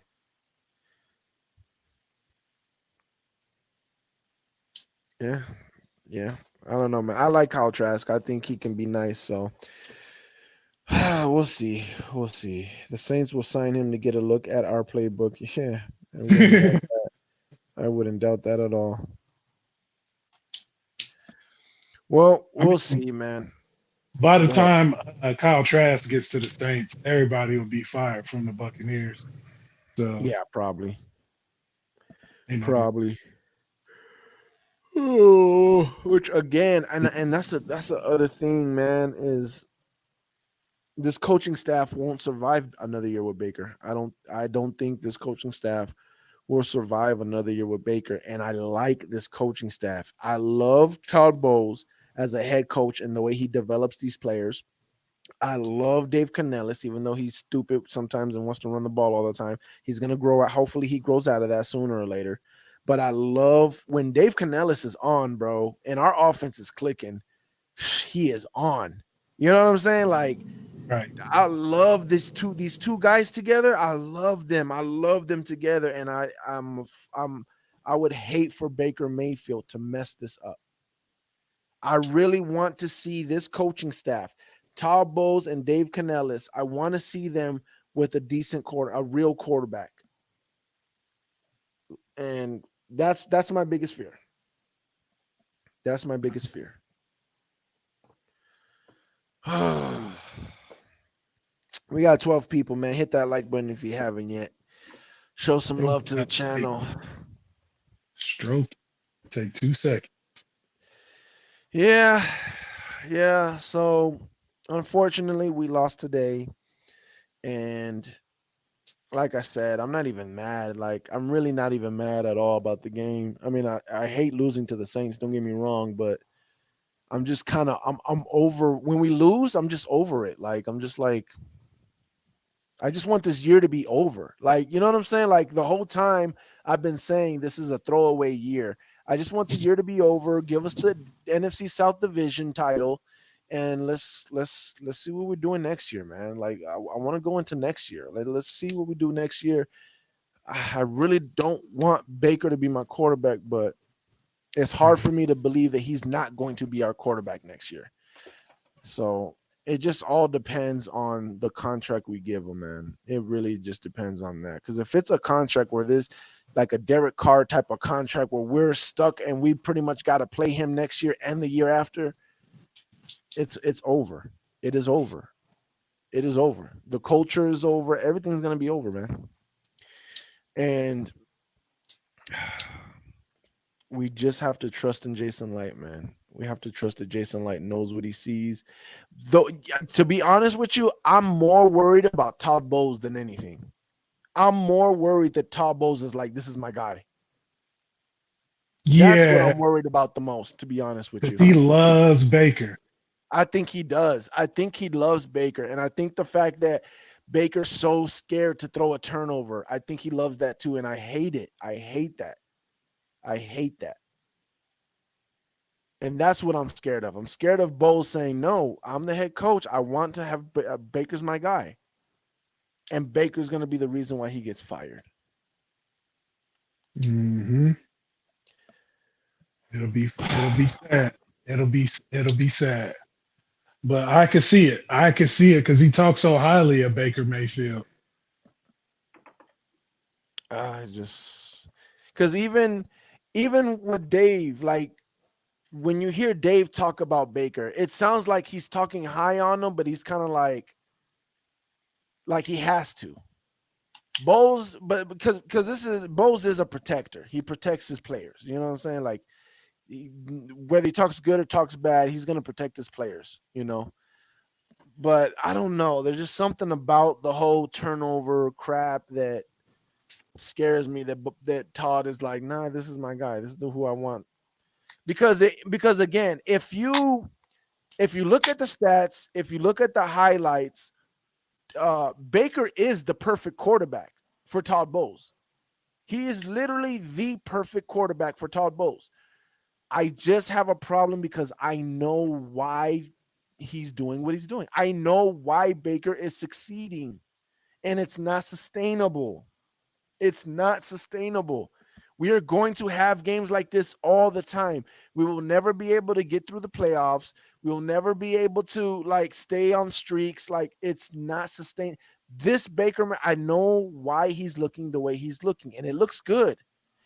Yeah. I don't know, man. I like Kyle Trask. I think he can be nice. So we'll see. The Saints will sign him to get a look at our playbook. Yeah, I wouldn't doubt that at all. Well, we'll see, man. By the time Kyle Trask gets to the Saints, everybody will be fired from the Buccaneers. So yeah, probably. Probably. Oh, which again, and that's the other thing, man, is this coaching staff won't survive another year with Baker. I don't think this coaching staff will survive another year with Baker. And I like this coaching staff. I love Todd Bowles as a head coach and the way he develops these players. I love Dave Canellis, even though he's stupid sometimes and wants to run the ball all the time. He's going to grow out. Hopefully he grows out of that sooner or later. But I love when Dave Canellis is on, bro, and our offense is clicking. He is on. You know what I'm saying? Like, right. I love these two guys together. I love them. I love them together. And I would hate for Baker Mayfield to mess this up. I really want to see this coaching staff, Todd Bowles and Dave Canellis. I want to see them with a decent a real quarterback. And that's my biggest fear. That's my biggest fear. We got 12 people, man. Hit that like button if you haven't yet. Show some love to the channel. Stroke. Take 2 seconds. Yeah. So, unfortunately, we lost today. And like I said, I'm not even mad. Like, I'm really not even mad at all about the game. I mean, I hate losing to the Saints. Don't get me wrong, but I'm just kind of I'm over when we lose. I'm just over it. Like, I'm just like, I just want this year to be over. Like, you know what I'm saying? Like, the whole time I've been saying this is a throwaway year. I just want the year to be over. Give us the NFC South Division title, and let's see what we're doing next year, man. Like, I want to go into next year. Let's see what we do next year. I really don't want Baker to be my quarterback, but it's hard for me to believe that he's not going to be our quarterback next year. So it just all depends on the contract we give him, man. It really just depends on that. Because if it's a contract where this, like a Derek Carr type of contract where we're stuck and we pretty much got to play him next year and the year after, it's over. It is over. It is over. The culture is over. Everything's going to be over, man. And we just have to trust in Jason Light, man. We have to trust that Jason Light knows what he sees. Though, to be honest with you, I'm more worried about Todd Bowles than anything. I'm more worried that Todd Bowles is like, this is my guy. That's what Yeah, I'm worried about the most, to be honest with because you. he loves Baker. I think he does. I think he loves Baker. And I think the fact that Baker's so scared to throw a turnover, I think he loves that too. And I hate it. I hate that. I hate that. And that's what I'm scared of. I'm scared of Bowles saying, no, I'm the head coach. I want to have Baker's my guy. And Baker's going to be the reason why he gets fired. Mm-hmm. It'll be sad. It'll be sad. But I can see it. I can see it because he talks so highly of Baker Mayfield. Just because even with Dave, like when you hear Dave talk about Baker, it sounds like he's talking high on him, but he's kind of like he has to. Bowles, but because Bowles is a protector. He protects his players. You know what I'm saying? Like whether he talks good or talks bad, he's gonna protect his players. You know. But I don't know. There's just something about the whole turnover crap that scares me. That Todd is like, nah, this is my guy. This is who I want. Because again, if you look at the stats, if you look at the highlights, Baker is the perfect quarterback for Todd Bowles. He is literally the perfect quarterback for Todd Bowles. I just have a problem because I know why he's doing what he's doing. I know why Baker is succeeding, and it's not sustainable. It's not sustainable. We are going to have games like this all the time. We will never be able to get through the playoffs. We will never be able to like stay on streaks. Like it's not sustainable. This Baker, I know why he's looking the way he's looking, and it looks good.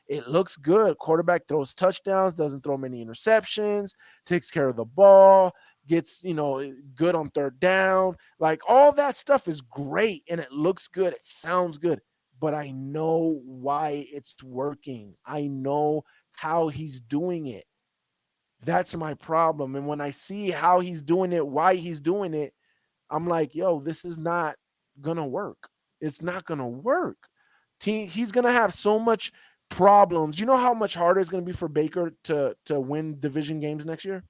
It looks good. Quarterback throws touchdowns, doesn't throw many interceptions, takes care of the ball, gets, good on third down. Like all that stuff is great, and it looks good. It sounds good. But I know why it's working. I know how he's doing it. That's my problem. And when I see how he's doing it, why he's doing it, I'm like, yo, this is not going to work. It's not going to work. He's going to have so much problems. You know how much harder it's going to be for Baker to win division games next year?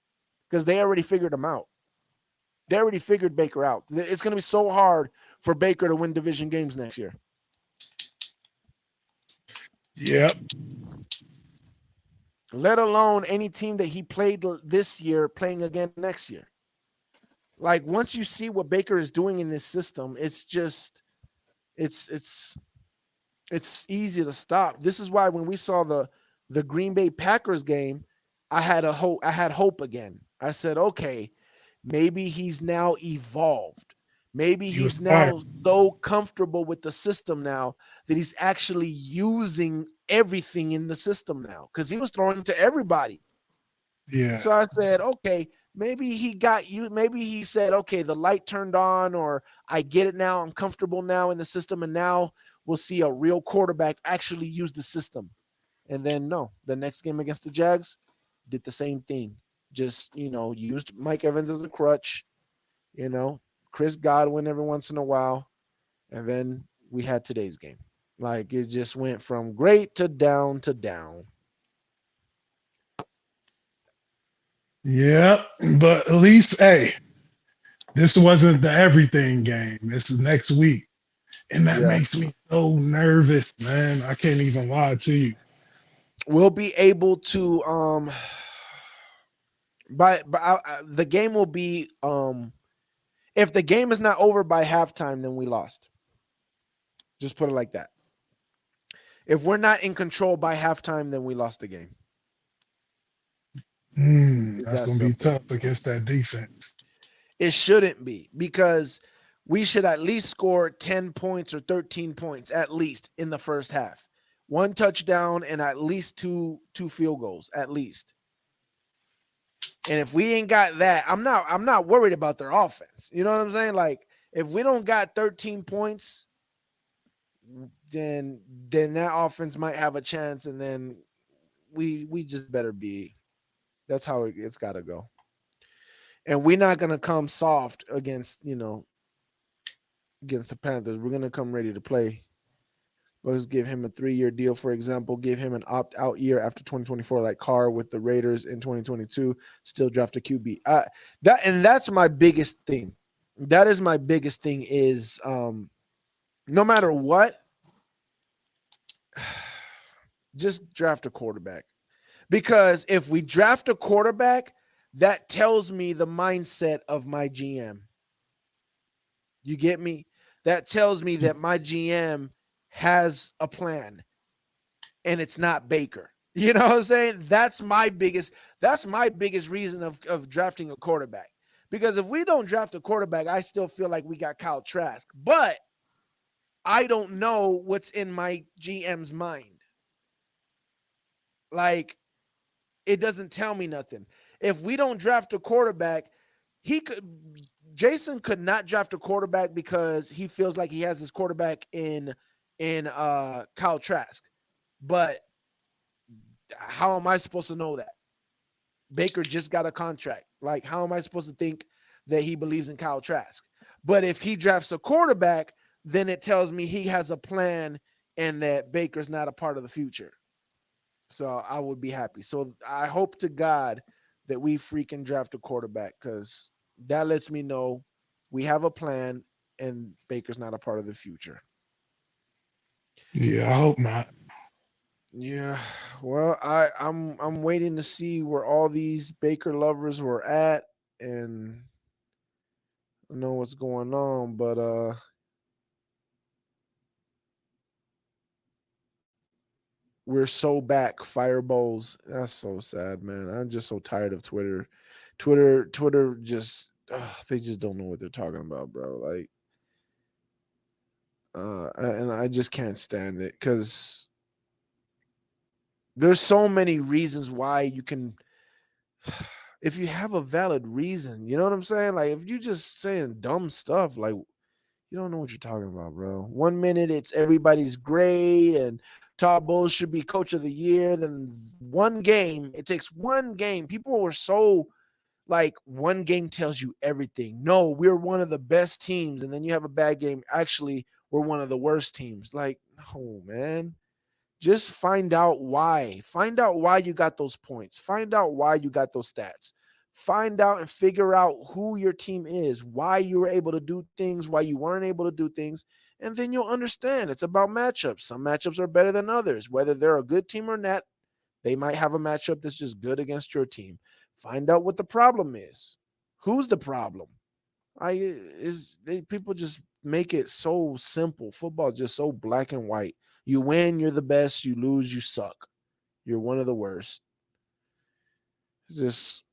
Because they already figured him out. They already figured Baker out. It's going to be so hard for Baker to win division games next year. Yep. Let alone any team that he played this year playing again next year. Like once you see what Baker is doing in this system, it's just it's easy to stop. This is why when we saw the Green Bay Packers game, I had hope again. I said, okay, maybe he's now evolved. Maybe he's now so comfortable with the system now that he's actually using everything in the system now because he was throwing to everybody. Yeah. So I said, okay, maybe he got you. Maybe he said, okay, the light turned on, or I get it now. I'm comfortable now in the system, and now we'll see a real quarterback actually use the system. And then no, the next game against the Jags did the same thing. Just used Mike Evans as a crutch. Chris Godwin every once in a while. And then we had today's game. Like it just went from great to down to down. Yeah, but at least, hey, this wasn't the everything game. This is next week. And that makes me so nervous, man. I can't even lie to you. We'll be able to the game will be if the game is not over by halftime, then we lost. Just put it like that. If we're not in control by halftime, then we lost the game. That's going to be tough against that defense. It shouldn't be, because we should at least score 10 points or 13 points at least in the first half. One touchdown and at least two field goals at least. And if we ain't got that, I'm not worried about their offense. You know what I'm saying? Like if we don't got 13 points, then that offense might have a chance, and then we just better be. That's how it's got to go. And we're not gonna come soft against against the Panthers. We're gonna come ready to play. Let's give him a 3-year deal, for example. Give him an opt-out year after 2024, like Carr with the Raiders in 2022. Still draft a QB. That's my biggest thing. That is my biggest thing. Is no matter what, just draft a quarterback. Because if we draft a quarterback, that tells me the mindset of my GM. You get me? That tells me that my GM has a plan and it's not Baker. You know what I'm saying? That's my biggest reason of drafting a quarterback. Because if we don't draft a quarterback, I still feel like we got Kyle Trask. But I don't know what's in my GM's mind. Like, it doesn't tell me nothing. If we don't draft a quarterback, Jason could not draft a quarterback because he feels like he has his quarterback in Kyle Trask. But how am I supposed to know that? Baker just got a contract. Like, how am I supposed to think that he believes in Kyle Trask? But if he drafts a quarterback, then it tells me he has a plan and that Baker's not a part of the future. So I would be happy. So I hope to God that we freaking draft a quarterback, because that lets me know we have a plan and Baker's not a part of the future. Yeah, I hope not. Yeah, well, I'm waiting to see where all these Baker lovers were at and know what's going on, but we're so back, fireballs. That's so sad, man. I'm just so tired of Twitter. Twitter just they just don't know what they're talking about, bro. Like and I just can't stand it because there's so many reasons why you can, if you have a valid reason, you know what I'm saying? Like, if you just saying dumb stuff, like, you don't know what you're talking about, bro. 1 minute it's everybody's great and Todd Bowles should be coach of the year. Then one game, it takes one game. People were so like, one game tells you everything. No, we're one of the best teams. And then you have a bad game. Actually, we're one of the worst teams. Like, no, man. Just find out why. Find out why you got those points. Find out why you got those stats. Find out and figure out who your team is, why you were able to do things, why you weren't able to do things, and then you'll understand. It's about matchups. Some matchups are better than others. Whether they're a good team or not, they might have a matchup that's just good against your team. Find out what the problem is. Who's the problem? People just make it so simple. Football is just so black and white. You win, you're the best. You lose, you suck. You're one of the worst. It's just,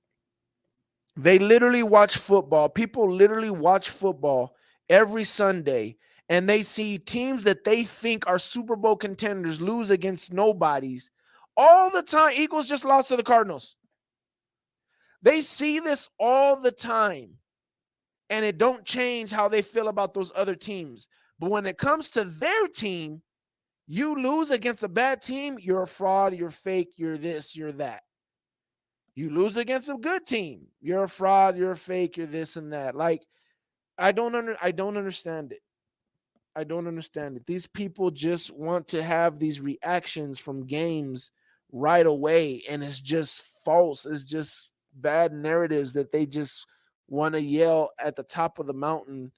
they literally watch football. People literally watch football every Sunday, and they see teams that they think are Super Bowl contenders lose against nobodies all the time. Eagles just lost to the Cardinals. They see this all the time, and it don't change how they feel about those other teams. But when it comes to their team, you lose against a bad team, you're a fraud, you're fake, you're this, you're that. You lose against a good team, you're a fraud, you're a fake, you're this and that. Like, I don't understand it. I don't understand it. These people just want to have these reactions from games right away, and it's just false. It's just bad narratives that they just want to yell at the top of the mountain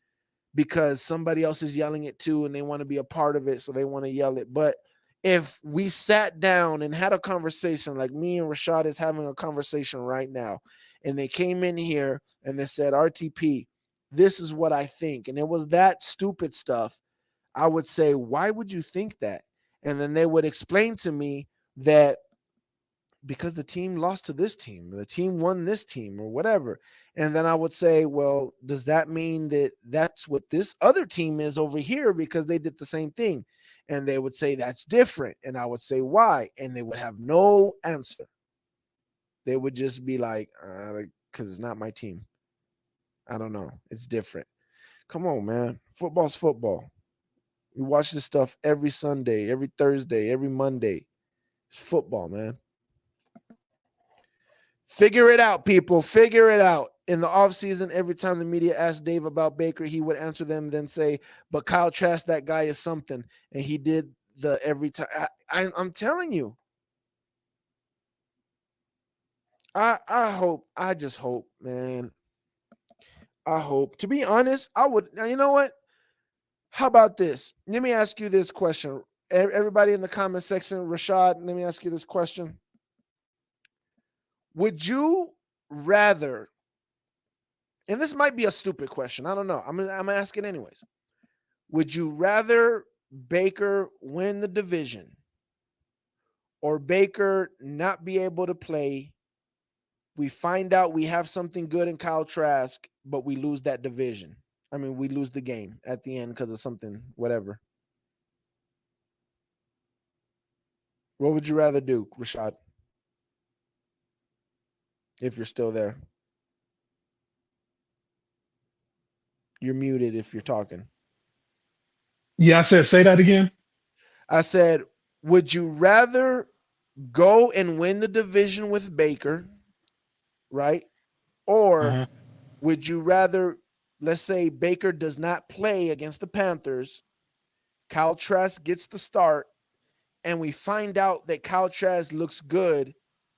because somebody else is yelling it too and they want to be a part of it, so they want to yell it. But if we sat down and had a conversation like me and Rashad is having a conversation right now, and they came in here and they said, RTP, this is what I think, and it was that stupid stuff, I would say, why would you think that? And then they would explain to me that because the team lost to this team, the team won this team or whatever. And then I would say, well, does that mean that that's what this other team is over here because they did the same thing? And they would say that's different. And I would say, why? And they would have no answer. They would just be like, because it's not my team. I don't know. It's different. Come on, man. Football's football. We watch this stuff every Sunday, every Thursday, every Monday. It's football, man. Figure it out, people. Figure it out. In the offseason, every time the media asked Dave about Baker, he would answer them, then say, but Kyle Trask, that guy is something. And he did the every time. I'm telling you. I just hope, man. I hope. To be honest, I would. Now, you know what? How about this? Let me ask you this question. Everybody in the comment section, Rashad, let me ask you this question. Would you rather, and this might be a stupid question, I don't know. I'm asking anyways. Would you rather Baker win the division or Baker not be able to play? We find out we have something good in Kyle Trask, but we lose that division. I mean, we lose the game at the end because of something, whatever. What would you rather do, Rashad? If you're still there. You're muted if you're talking. Yeah, I said, say that again. I said, would you rather go and win the division with Baker, right? Or would you rather, let's say Baker does not play against the Panthers, Kyle Trask gets the start, and we find out that Kyle Trask looks good,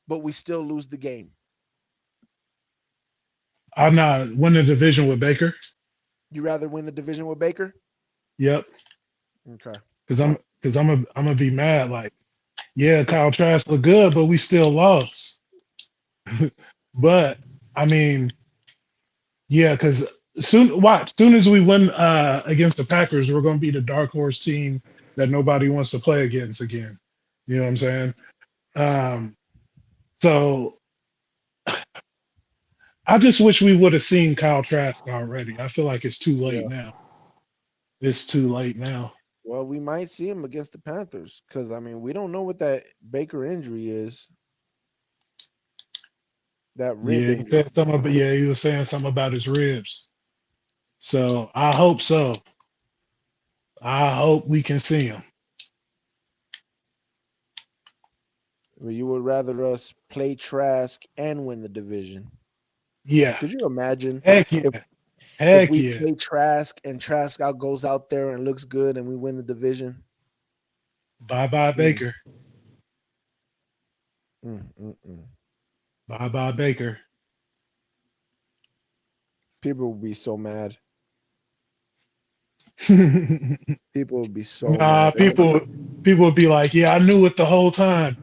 but we still lose the game? I'm not winning the division with Baker. You rather win the division with Baker? Yep. Okay. Because I'm gonna be mad. Like, yeah, Kyle Trask look good, but we still lost. But I mean, yeah, because soon as we win against the Packers, we're gonna be the dark horse team that nobody wants to play against again. You know what I'm saying? So I just wish we would have seen Kyle Trask already. I feel like it's too late now. It's too late now. Well, we might see him against the Panthers because, I mean, we don't know what that Baker injury is. That rib Yeah, injury. he was saying something about his ribs. So I hope so. I hope we can see him. Well, you would rather us play Trask and win the division? Yeah. Could you imagine? Heck yeah. If we play Trask and Trask goes out there and looks good and we win the division? Bye-bye, Baker. Bye-bye, Baker. People will be so mad. People will be so mad. mad. People would be like, yeah, I knew it the whole time.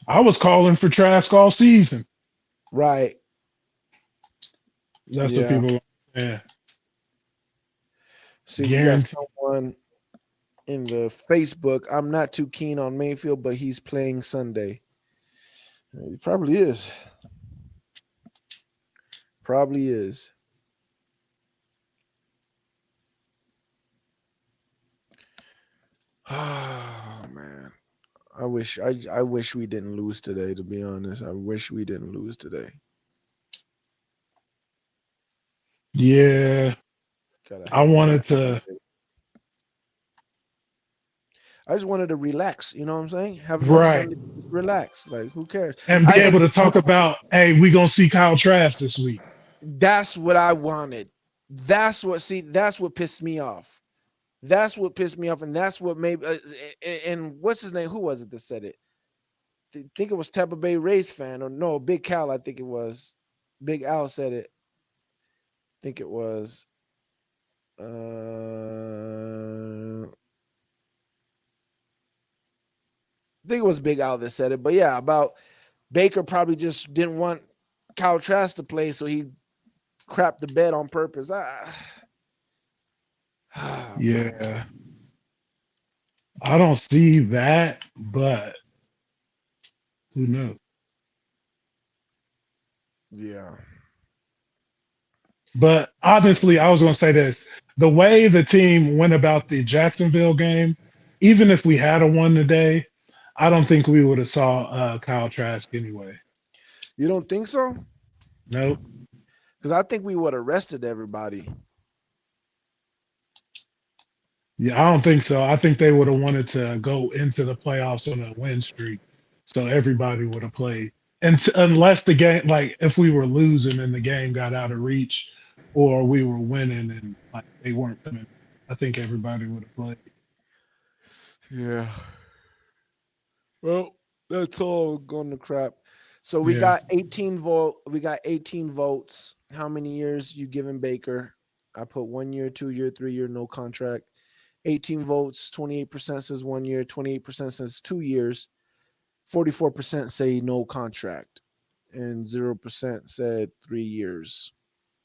I was calling for Trask all season. Right. That's what people are saying. See, we got someone in the Facebook. I'm not too keen on Mayfield, but he's playing Sunday. He probably is. Probably is. Oh man. I wish we didn't lose today, to be honest. I wish we didn't lose today. Yeah. I just wanted to relax, you know what I'm saying? Have a right. Sunday, relax. Like, who cares? And be able to talk about, hey, we're gonna see Kyle Trask this week. That's what I wanted. That's what pissed me off. That's what pissed me off, and that's what made and what's his name? Who was it that said it? I think it was Tampa Bay Rays fan, or no, Big Cal, I think it was. Big Al said it. I think it was I think it was Big Al that said it, but yeah, about Baker probably just didn't want Kyle Trask to play, so he crapped the bed on purpose. Yeah. I don't see that, but who knows? Yeah. But honestly, I was going to say this. The way the team went about the Jacksonville game, even if we had a won today, I don't think we would have saw Kyle Trask anyway. You don't think so? Nope. Because I think we would have rested everybody. Yeah, I don't think so. I think they would have wanted to go into the playoffs on a win streak, so everybody would have played. And unless the game, like if we were losing and the game got out of reach, or we were winning and like they weren't coming, I think everybody would have played. Yeah. Well, that's all gone to crap. So we Yeah, got 18 vote. We got 18 votes. How many years you giving Baker? I put 1 year, 2 year, 3 year, no contract. 18 votes. 28% says 1 year. 28% says 2 years. 44% say no contract, and 0% said 3 years.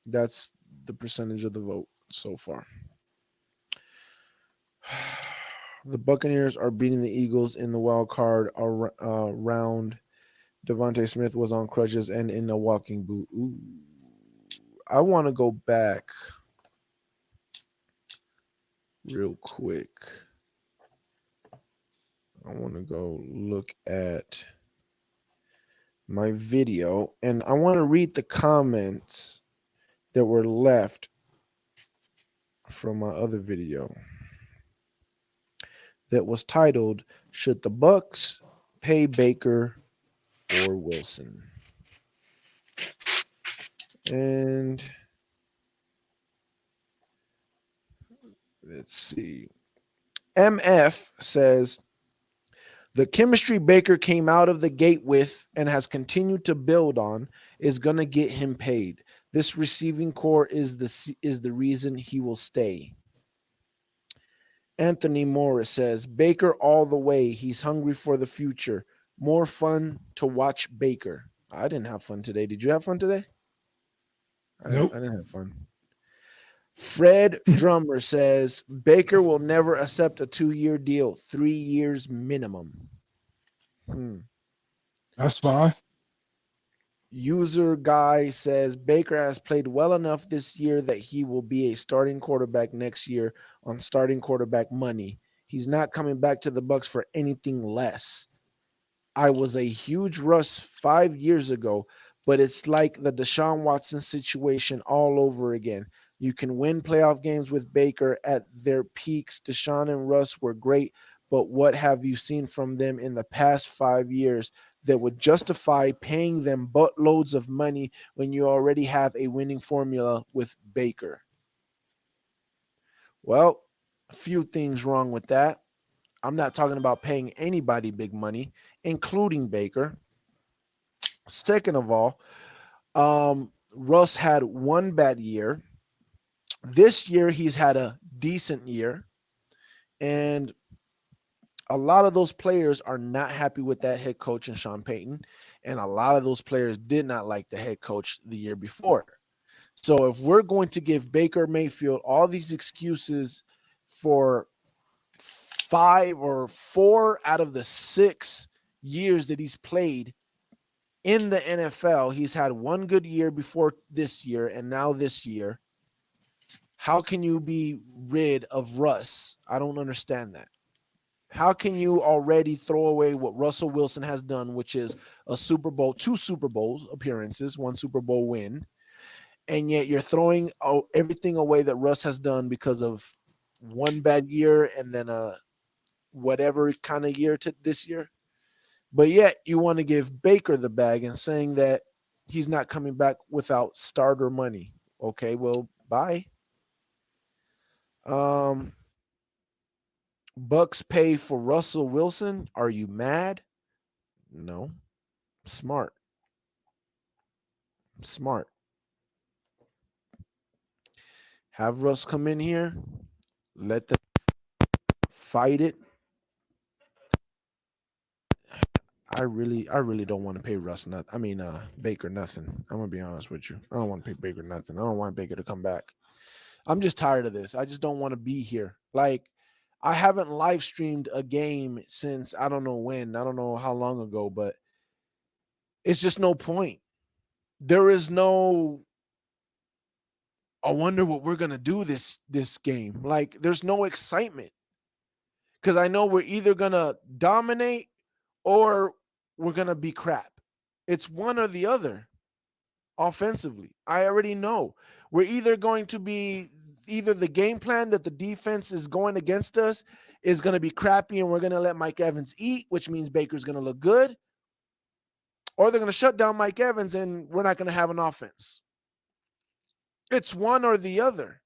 That's the percentage of the vote so far. The Buccaneers are beating the Eagles in the wild card round. Devontae Smith was on crutches and in a walking boot. Ooh. I want to go back real quick. I want to go look at my video and I want to read the comments that were left from my other video that was titled "Should the Bucks Pay Baker or Wilson?" And let's see. MF says the chemistry Baker came out of the gate with and has continued to build on is going to get him paid. This receiving core is the reason he will stay. Anthony Morris says Baker all the way. He's hungry for the future. More fun to watch Baker. I didn't have fun today. Did you have fun today? I nope. didn't have fun. Fred Drummer says Baker will never accept a 2-year deal, 3 years minimum. That's fine. User guy says Baker has played well enough this year that he will be a starting quarterback next year on starting quarterback money. He's not coming back to the Bucks for anything less. I was a huge Russ 5 years ago, but it's like the Deshaun Watson situation all over again. You can win playoff games with Baker at their peaks. Deshaun and Russ were great, but what have you seen from them in the past 5 years that would justify paying them buttloads of money when you already have a winning formula with Baker? Well, a few things wrong with that. I'm not talking about paying anybody big money, including Baker. Second of all, Russ had one bad year. This year, he's had a decent year. And a lot of those players are not happy with that head coach and Sean Payton. And a lot of those players did not like the head coach the year before. So if we're going to give Baker Mayfield all these excuses for 5 or 4 out of the 6 years that he's played in the NFL, he's had one good year before this year and now this year. How can you be rid of Russ? I don't understand that. How can you already throw away what Russell Wilson has done, which is a Super Bowl, 2 Super Bowl appearances, 1 Super Bowl win, and yet you're throwing everything away that Russ has done because of one bad year and then a whatever kind of year to this year? But yet you want to give Baker the bag and saying that he's not coming back without starter money. Okay, well, bye. Bucks pay for Russell Wilson. Are you mad? No. Smart. Have Russ come in here. Let them fight it. I really don't want to pay Russ Baker nothing. I'm gonna be honest with you. I don't want to pay Baker nothing. I don't want Baker to come back. I'm just tired of this. I just don't want to be here. Like, I haven't live streamed a game since I don't know when. I don't know how long ago, but it's just no point. There is no, I wonder what we're gonna do this game. Like, there's no excitement. Because I know we're either gonna dominate or we're going to be crap. It's one or the other offensively. I already know. We're either going to be either the game plan that the defense is going against us is going to be crappy and we're going to let Mike Evans eat, which means Baker's going to look good, or they're going to shut down Mike Evans and we're not going to have an offense. It's one or the other.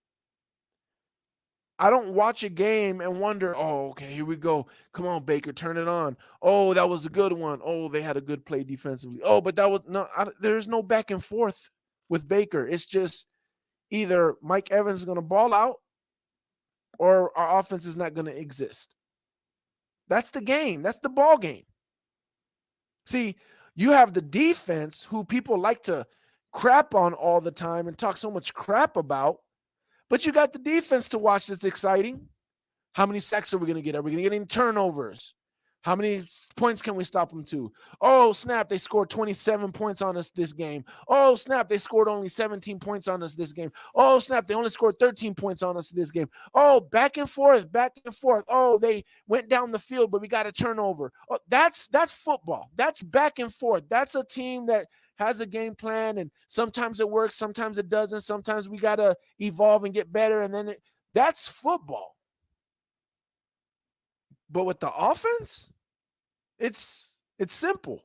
I don't watch a game and wonder, oh, okay, here we go. Come on, Baker, turn it on. Oh, that was a good one. Oh, they had a good play defensively. Oh, but that was no, there's no back and forth with Baker. It's just either Mike Evans is going to ball out or our offense is not going to exist. That's the game. That's the ball game. See, you have the defense who people like to crap on all the time and talk so much crap about. But you got the defense to watch that's exciting. How many sacks are we going to get? Are we going to get any turnovers? How many points can we stop them to? Oh, snap, they scored 27 points on us this game. Oh, snap, they scored only 17 points on us this game. Oh, snap, they only scored 13 points on us this game. Oh, back and forth, back and forth. Oh, they went down the field, but we got a turnover. Oh, that's football. That's back and forth. That's a team that has a game plan, and sometimes it works, sometimes it doesn't. Sometimes we got to evolve and get better, and then that's football. But with the offense, it's simple.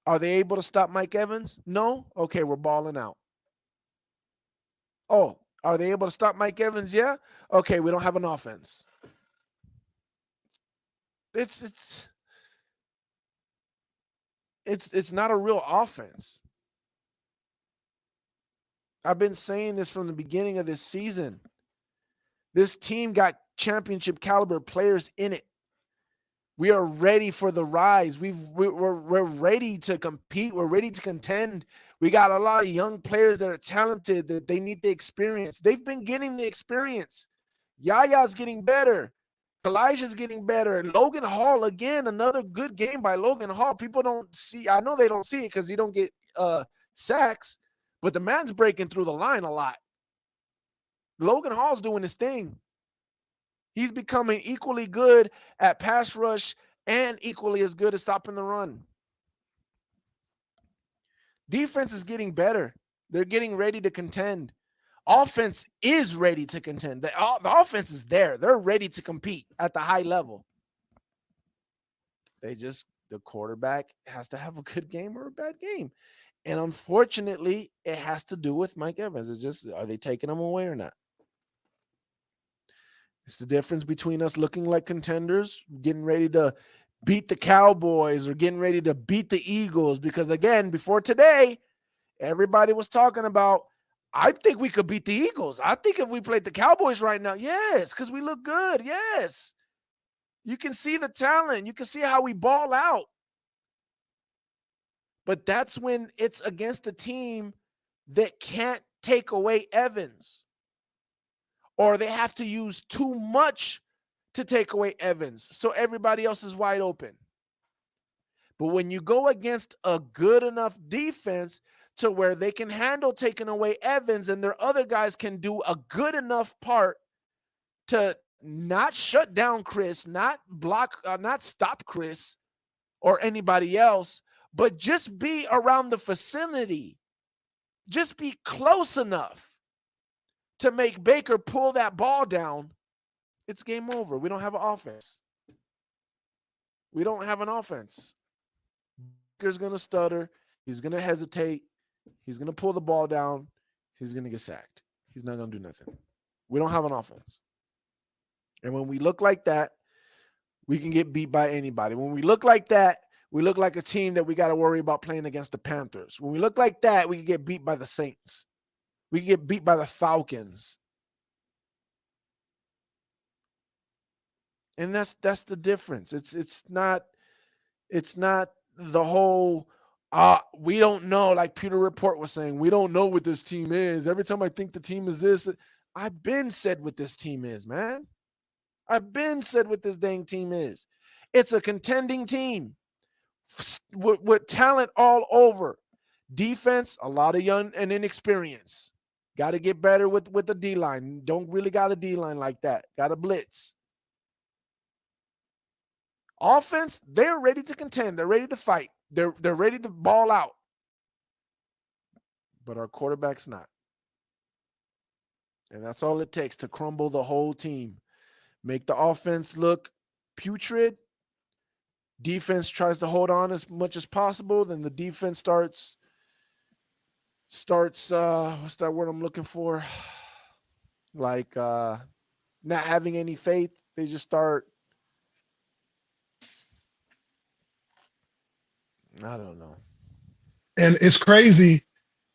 Are they able to stop Mike Evans? No? Okay, we're balling out. Oh, are they able to stop Mike Evans? Yeah? Okay, we don't have an offense. It's not a real offense. I've been saying this from the beginning of this season. This team got championship caliber players in it. We are ready for the rise. We're ready to compete. We're ready to contend. We got a lot of young players that are talented, that they need the experience. They've been getting the experience. Yaya's getting better. Elijah's getting better. Logan Hall, again, another good game by Logan Hall. People don't see. I know they don't see it because he don't get sacks, but the man's breaking through the line a lot. Logan Hall's doing his thing. He's becoming equally good at pass rush and equally as good at stopping the run. Defense is getting better. They're getting ready to contend. Offense is ready to contend. The offense is there. They're ready to compete at the high level. The quarterback has to have a good game or a bad game. And unfortunately, it has to do with Mike Evans. It's just, are they taking him away or not? It's the difference between us looking like contenders, getting ready to beat the Cowboys or getting ready to beat the Eagles. Because again, before today, everybody was talking about, I think we could beat the Eagles. I think if we played the Cowboys right now, yes, because we look good. Yes. You can see the talent. You can see how we ball out. But that's when it's against a team that can't take away Evans, or they have to use too much to take away Evans, so everybody else is wide open. But when you go against a good enough defense to where they can handle taking away Evans and their other guys can do a good enough part to not shut down Chris, not block, not stop Chris or anybody else, but just be around the vicinity, just be close enough to make Baker pull that ball down, it's game over. We don't have an offense. We don't have an offense. Baker's going to stutter. He's going to hesitate. He's going to pull the ball down. He's going to get sacked. He's not going to do nothing. We don't have an offense. And when we look like that, we can get beat by anybody. When we look like that, we look like a team that we got to worry about playing against the Panthers. When we look like that, we can get beat by the Saints. We can get beat by the Falcons. And that's the difference. It's not the whole we don't know, like Peter Report was saying, we don't know what this team is. Every time I think the team is this, I've been said what this team is, man. I've been said what this dang team is. It's a contending team with talent all over. Defense, a lot of young and inexperience. Got to get better with the D-line. Don't really got a D-line like that. Got to blitz. Offense, they're ready to contend. They're ready to fight. They're ready to ball out. But our quarterback's not. And that's all it takes to crumble the whole team. Make the offense look putrid. Defense tries to hold on as much as possible. Then the defense starts what's that word I'm looking for? Like not having any faith. They just start, I don't know. And it's crazy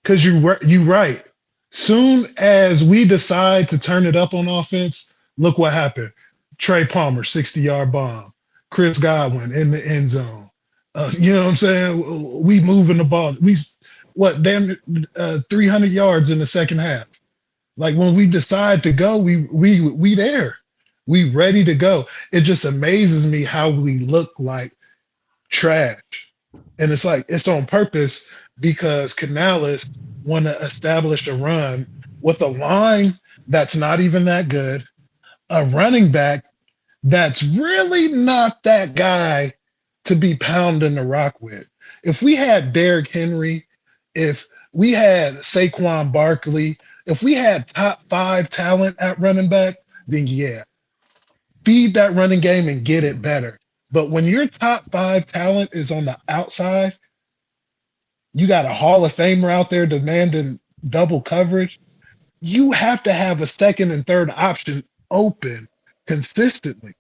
because you right. Soon as we decide to turn it up on offense, look what happened. Trey Palmer, 60-yard bomb. Chris Godwin in the end zone. You know what I'm saying? We moving the ball. We what damn 300 yards in the second half. Like when we decide to go, we there. We ready to go. It just amazes me how we look like trash. And it's like it's on purpose because Canales want to establish a run with a line that's not even that good, a running back that's really not that guy to be pounding the rock with. If we had Derrick Henry, if we had Saquon Barkley, if we had top 5 talent at running back, then yeah, feed that running game and get it better. But when your top 5 talent is on the outside, you got a Hall of Famer out there demanding double coverage. You have to have a second and third option open consistently.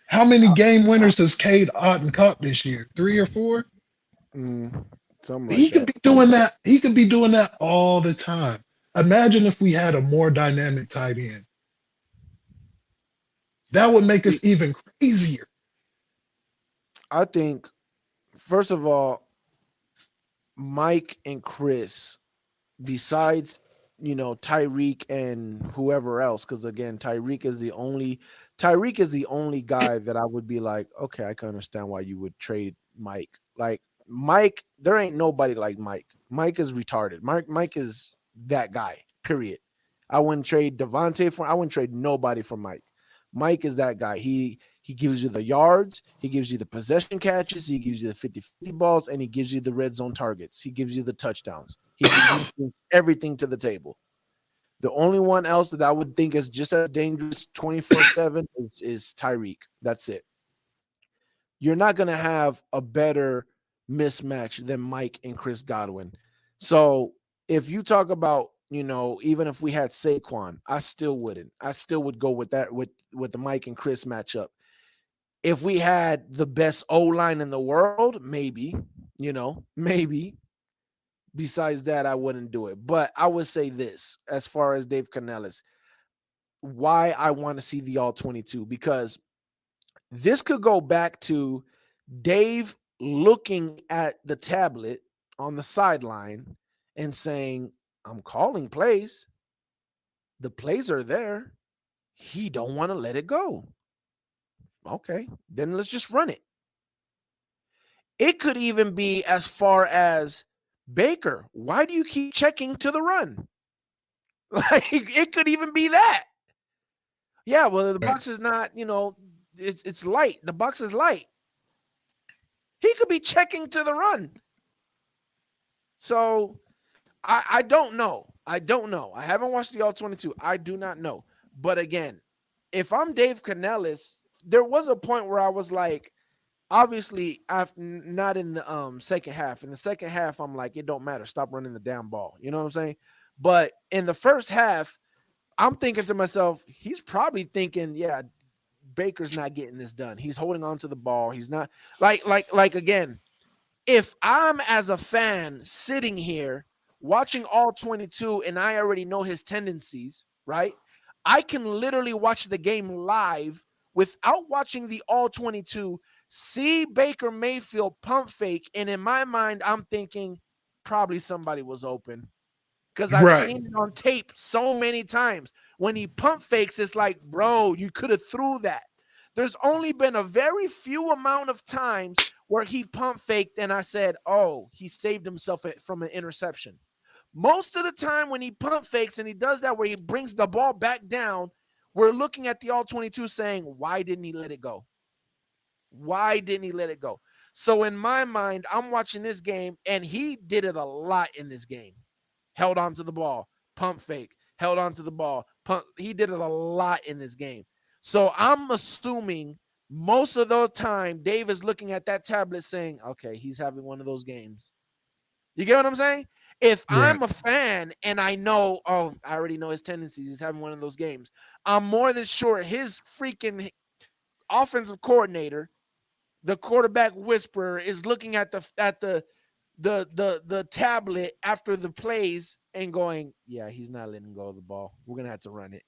How many game winners has Cade Otton caught this year? 3 or 4? Mm, something He like could that. be doing that. He could be doing that all the time. Imagine if we had a more dynamic tight end. That would make us even crazier. I think, first of all, Mike and Chris, besides Tyreek and whoever else, because again, Tyreek is the only guy that I would be like, okay, I can understand why you would trade Mike. Like Mike, there ain't nobody like Mike. Mike is retarded. Mike is that guy. Period. I wouldn't trade Devontae for. I wouldn't trade nobody for Mike. Mike is that guy. He gives you the yards, he gives you the possession catches, he gives you the 50-50 balls, and he gives you the red zone targets. He gives you the touchdowns. He brings everything to the table. The only one else that I would think is just as dangerous 24/7 is Tyreek. That's it. You're not going to have a better mismatch than Mike and Chris Godwin. So if you talk about, even if we had Saquon, I still wouldn't. I still would go with that with the Mike and Chris matchup. If we had the best O-line in the world, maybe, maybe. Besides that, I wouldn't do it. But I would say this, as far as Dave Canales, why I want to see the all-22, because this could go back to Dave looking at the tablet on the sideline and saying, I'm calling plays. The plays are there. He don't want to let it go. Okay, then let's just run it. It could even be as far as, Baker, why do you keep checking to the run? Like, it could even be that. Yeah, well, the box is not, it's light. The box is light. He could be checking to the run. So I don't know. I don't know. I haven't watched the all-22. I do not know. But again, if I'm Dave Canales, there was a point where I was like, obviously, not in the second half. In the second half, I'm like, it don't matter. Stop running the damn ball. You know what I'm saying? But in the first half, I'm thinking to myself, he's probably thinking, yeah, Baker's not getting this done. He's holding on to the ball. He's not like again, if I'm as a fan sitting here watching all 22 and I already know his tendencies, right? I can literally watch the game live without watching the all 22, see Baker Mayfield pump fake, and in my mind, I'm thinking probably somebody was open. Because I've seen it on tape so many times. When he pump fakes, it's like, bro, you could have threw that. There's only been a very few amount of times where he pump faked and I said, oh, he saved himself from an interception. Most of the time when he pump fakes and he does that where he brings the ball back down, we're looking at the all-22 saying, why didn't he let it go? Why didn't he let it go? So in my mind, I'm watching this game, and he did it a lot in this game. Held on to the ball, pump fake, held on to the ball. He did it a lot in this game. So I'm assuming most of the time Dave is looking at that tablet saying, okay, he's having one of those games. You get what I'm saying? If Right. I'm a fan and I know, oh, I already know his tendencies, he's having one of those games, I'm more than sure his freaking offensive coordinator, the quarterback whisperer, is looking at the tablet after the plays and going, yeah, he's not letting go of the ball. We're gonna have to run it.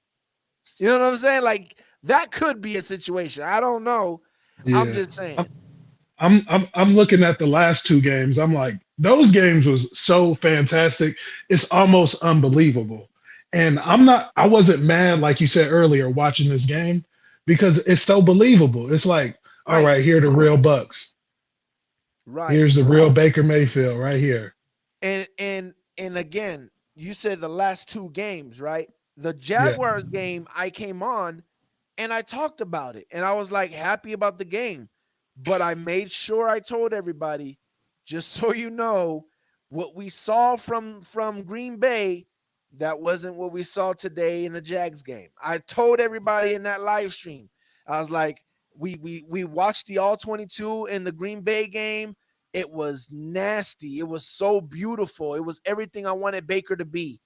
You know what I'm saying? Like that could be a situation. I don't know. I'm Yeah. just saying. I'm looking at the last two games. I'm like, those games was so fantastic. It's almost unbelievable. And I wasn't mad like you said earlier watching this game because it's so believable. It's like, all Right. right, here are the real Bucks. Right. Here's the real Baker Mayfield right here. And again, you said the last two games, right? The Yeah. Jaguars game, I came on and I talked about it and I was like happy about the game. But I made sure I told everybody, just so you know, what we saw from Green Bay, that wasn't what we saw today in the Jags game. I told everybody in that live stream. I was like, we watched the all 22 in the Green Bay game. It was nasty. It was so beautiful. It was everything I wanted Baker to be.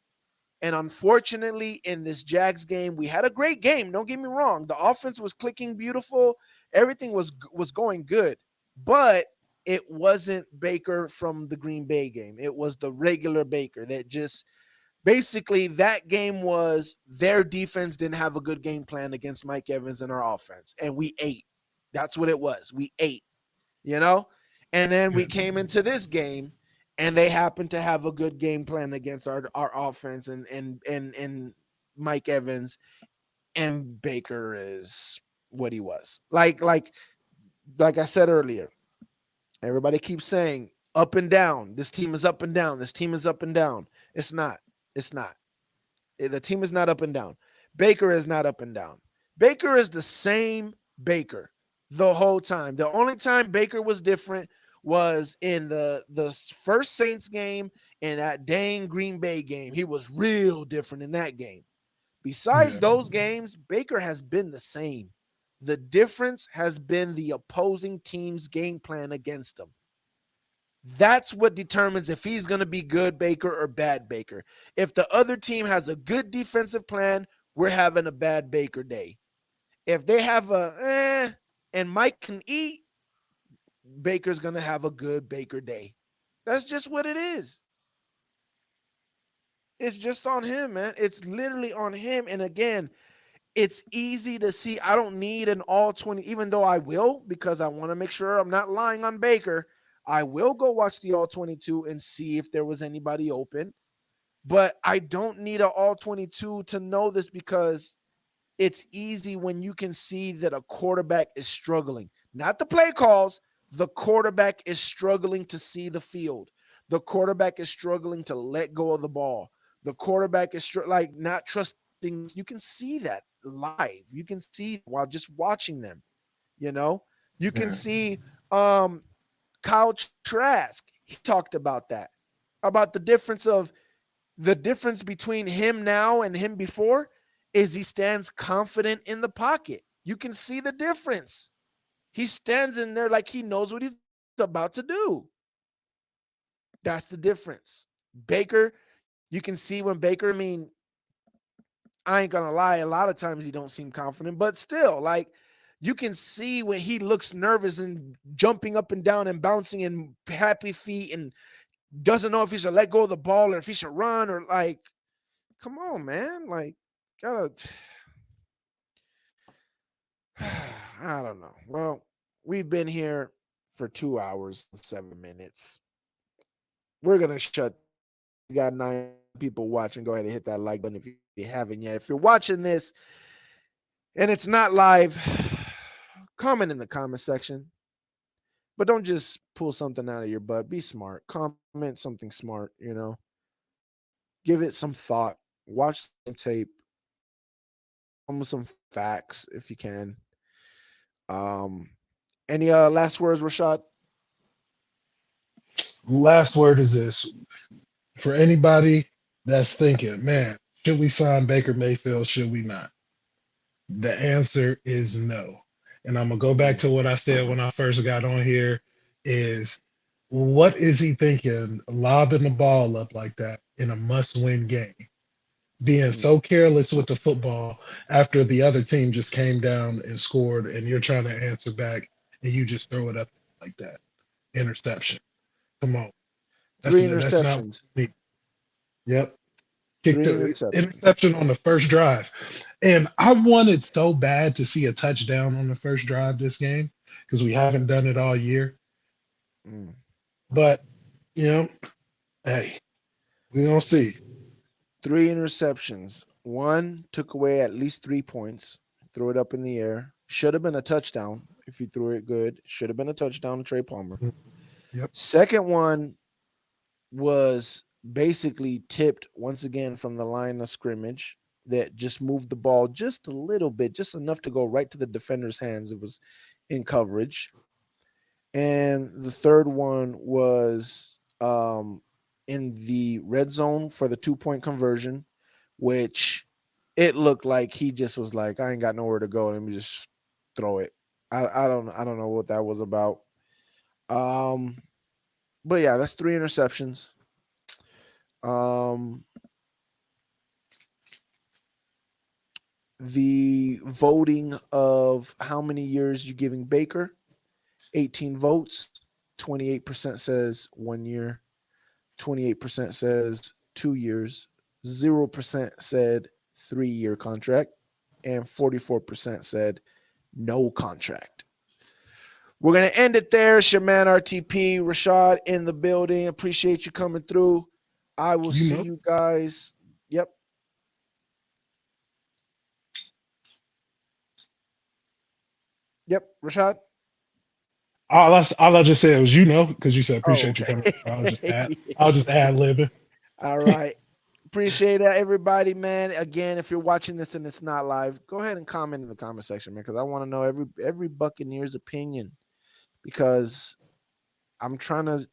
And unfortunately, in this Jags game, we had a great game. Don't get me wrong. The offense was clicking beautiful. Everything was going good. But it wasn't Baker from the Green Bay game. It was the regular Baker that just basically that game was their defense didn't have a good game plan against Mike Evans and our offense. And we ate. That's what it was. We ate, you know? And then we came into this game and they happened to have a good game plan against our offense and Mike Evans, and Baker is what he was. Like I said earlier, everybody keeps saying up and down. This team is up and down. This team is up and down. It's not. It's not. The team is not up and down. Baker is not up and down. Baker is the same Baker the whole time. The only time Baker was different was in the first Saints game and that dang Green Bay game. He was real different in that game. Besides those games, Baker has been the same. The difference has been the opposing team's game plan against him. That's what determines if he's going to be good Baker or bad Baker. If the other team has a good defensive plan, we're having a bad Baker day. If they have and Mike can eat, Baker's going to have a good Baker day. That's just what it is. It's just on him, man. It's literally on him. And again, it's easy to see. I don't need an all 20, even though I will, because I want to make sure I'm not lying on Baker. I will go watch the all 22 and see if there was anybody open. But I don't need an all 22 to know this, because it's easy when you can see that a quarterback is struggling. Not the play calls. The quarterback is struggling to see the field. The quarterback is struggling to let go of the ball. The quarterback is not trusting. You can see that live. You can see while just watching them. You know, you can see Kyle Trask. He talked about that, about the difference between him now and him before is he stands confident in the pocket. You can see the difference. He stands in there like he knows what he's about to do. That's the difference. Baker, you can see when Baker, I ain't gonna lie, a lot of times he don't seem confident, but still, like, you can see when he looks nervous and jumping up and down and bouncing in happy feet and doesn't know if he should let go of the ball or if he should run, or like, come on, man. Like, gotta, I don't know. Well, we've been here for 2 hours and 7 minutes. We're going to shut. We got 9 people watching. Go ahead and hit that like button if you haven't yet. If you're watching this and it's not live, comment in the comment section. But don't just pull something out of your butt. Be smart. Comment something smart, you know. Give it some thought. Watch some tape. Come with some facts if you can. Any last words, Rashad? Last word is this. For anybody that's thinking, man, should we sign Baker Mayfield? Should we not? The answer is no. And I'm gonna go back to what I said when I first got on here is what is he thinking lobbing the ball up like that in a must-win game? Being so careless with the football after the other team just came down and scored and you're trying to answer back and you just throw it up like that. Interception. Come on. Three That's not interceptions. me. Yep. Kicked Three the interceptions. interception on the first drive. And I wanted so bad to see a touchdown on the first drive this game because we haven't done it all year. Mm. But, you know, hey, we don't see. 3 interceptions. One took away at least 3 points. Threw it up in the air. Should have been a touchdown if you threw it good. Should have been a touchdown to Trey Palmer. Yep. Second one was basically tipped once again from the line of scrimmage that just moved the ball just a little bit, just enough to go right to the defender's hands. It was in coverage. And the third one was in the red zone for the 2-point conversion, which it looked like he just was like, I ain't got nowhere to go. Let me just throw it. I don't know what that was about. But yeah, that's 3 interceptions. The voting of how many years you giving Baker, 18 votes, 28% says 1 year, 28% says 2 years, 0% said 3-year contract, and 44% said no contract. We're going to end it there. It's your man RTP, Rashad in the building. Appreciate you coming through. I will see you guys. Yep. Yep, Rashad. All I just said was because you said appreciate you okay. coming. I'll just add libbing. All right. Appreciate it, everybody, man. Again, if you're watching this and it's not live, go ahead and comment in the comment section, man, because I want to know every Buccaneers opinion, because I'm trying to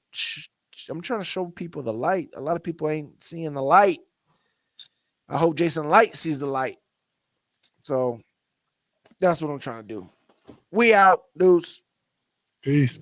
show people the light. A lot of people ain't seeing the light. I hope Jason Light sees the light. So that's what I'm trying to do. We out, dudes. Peace.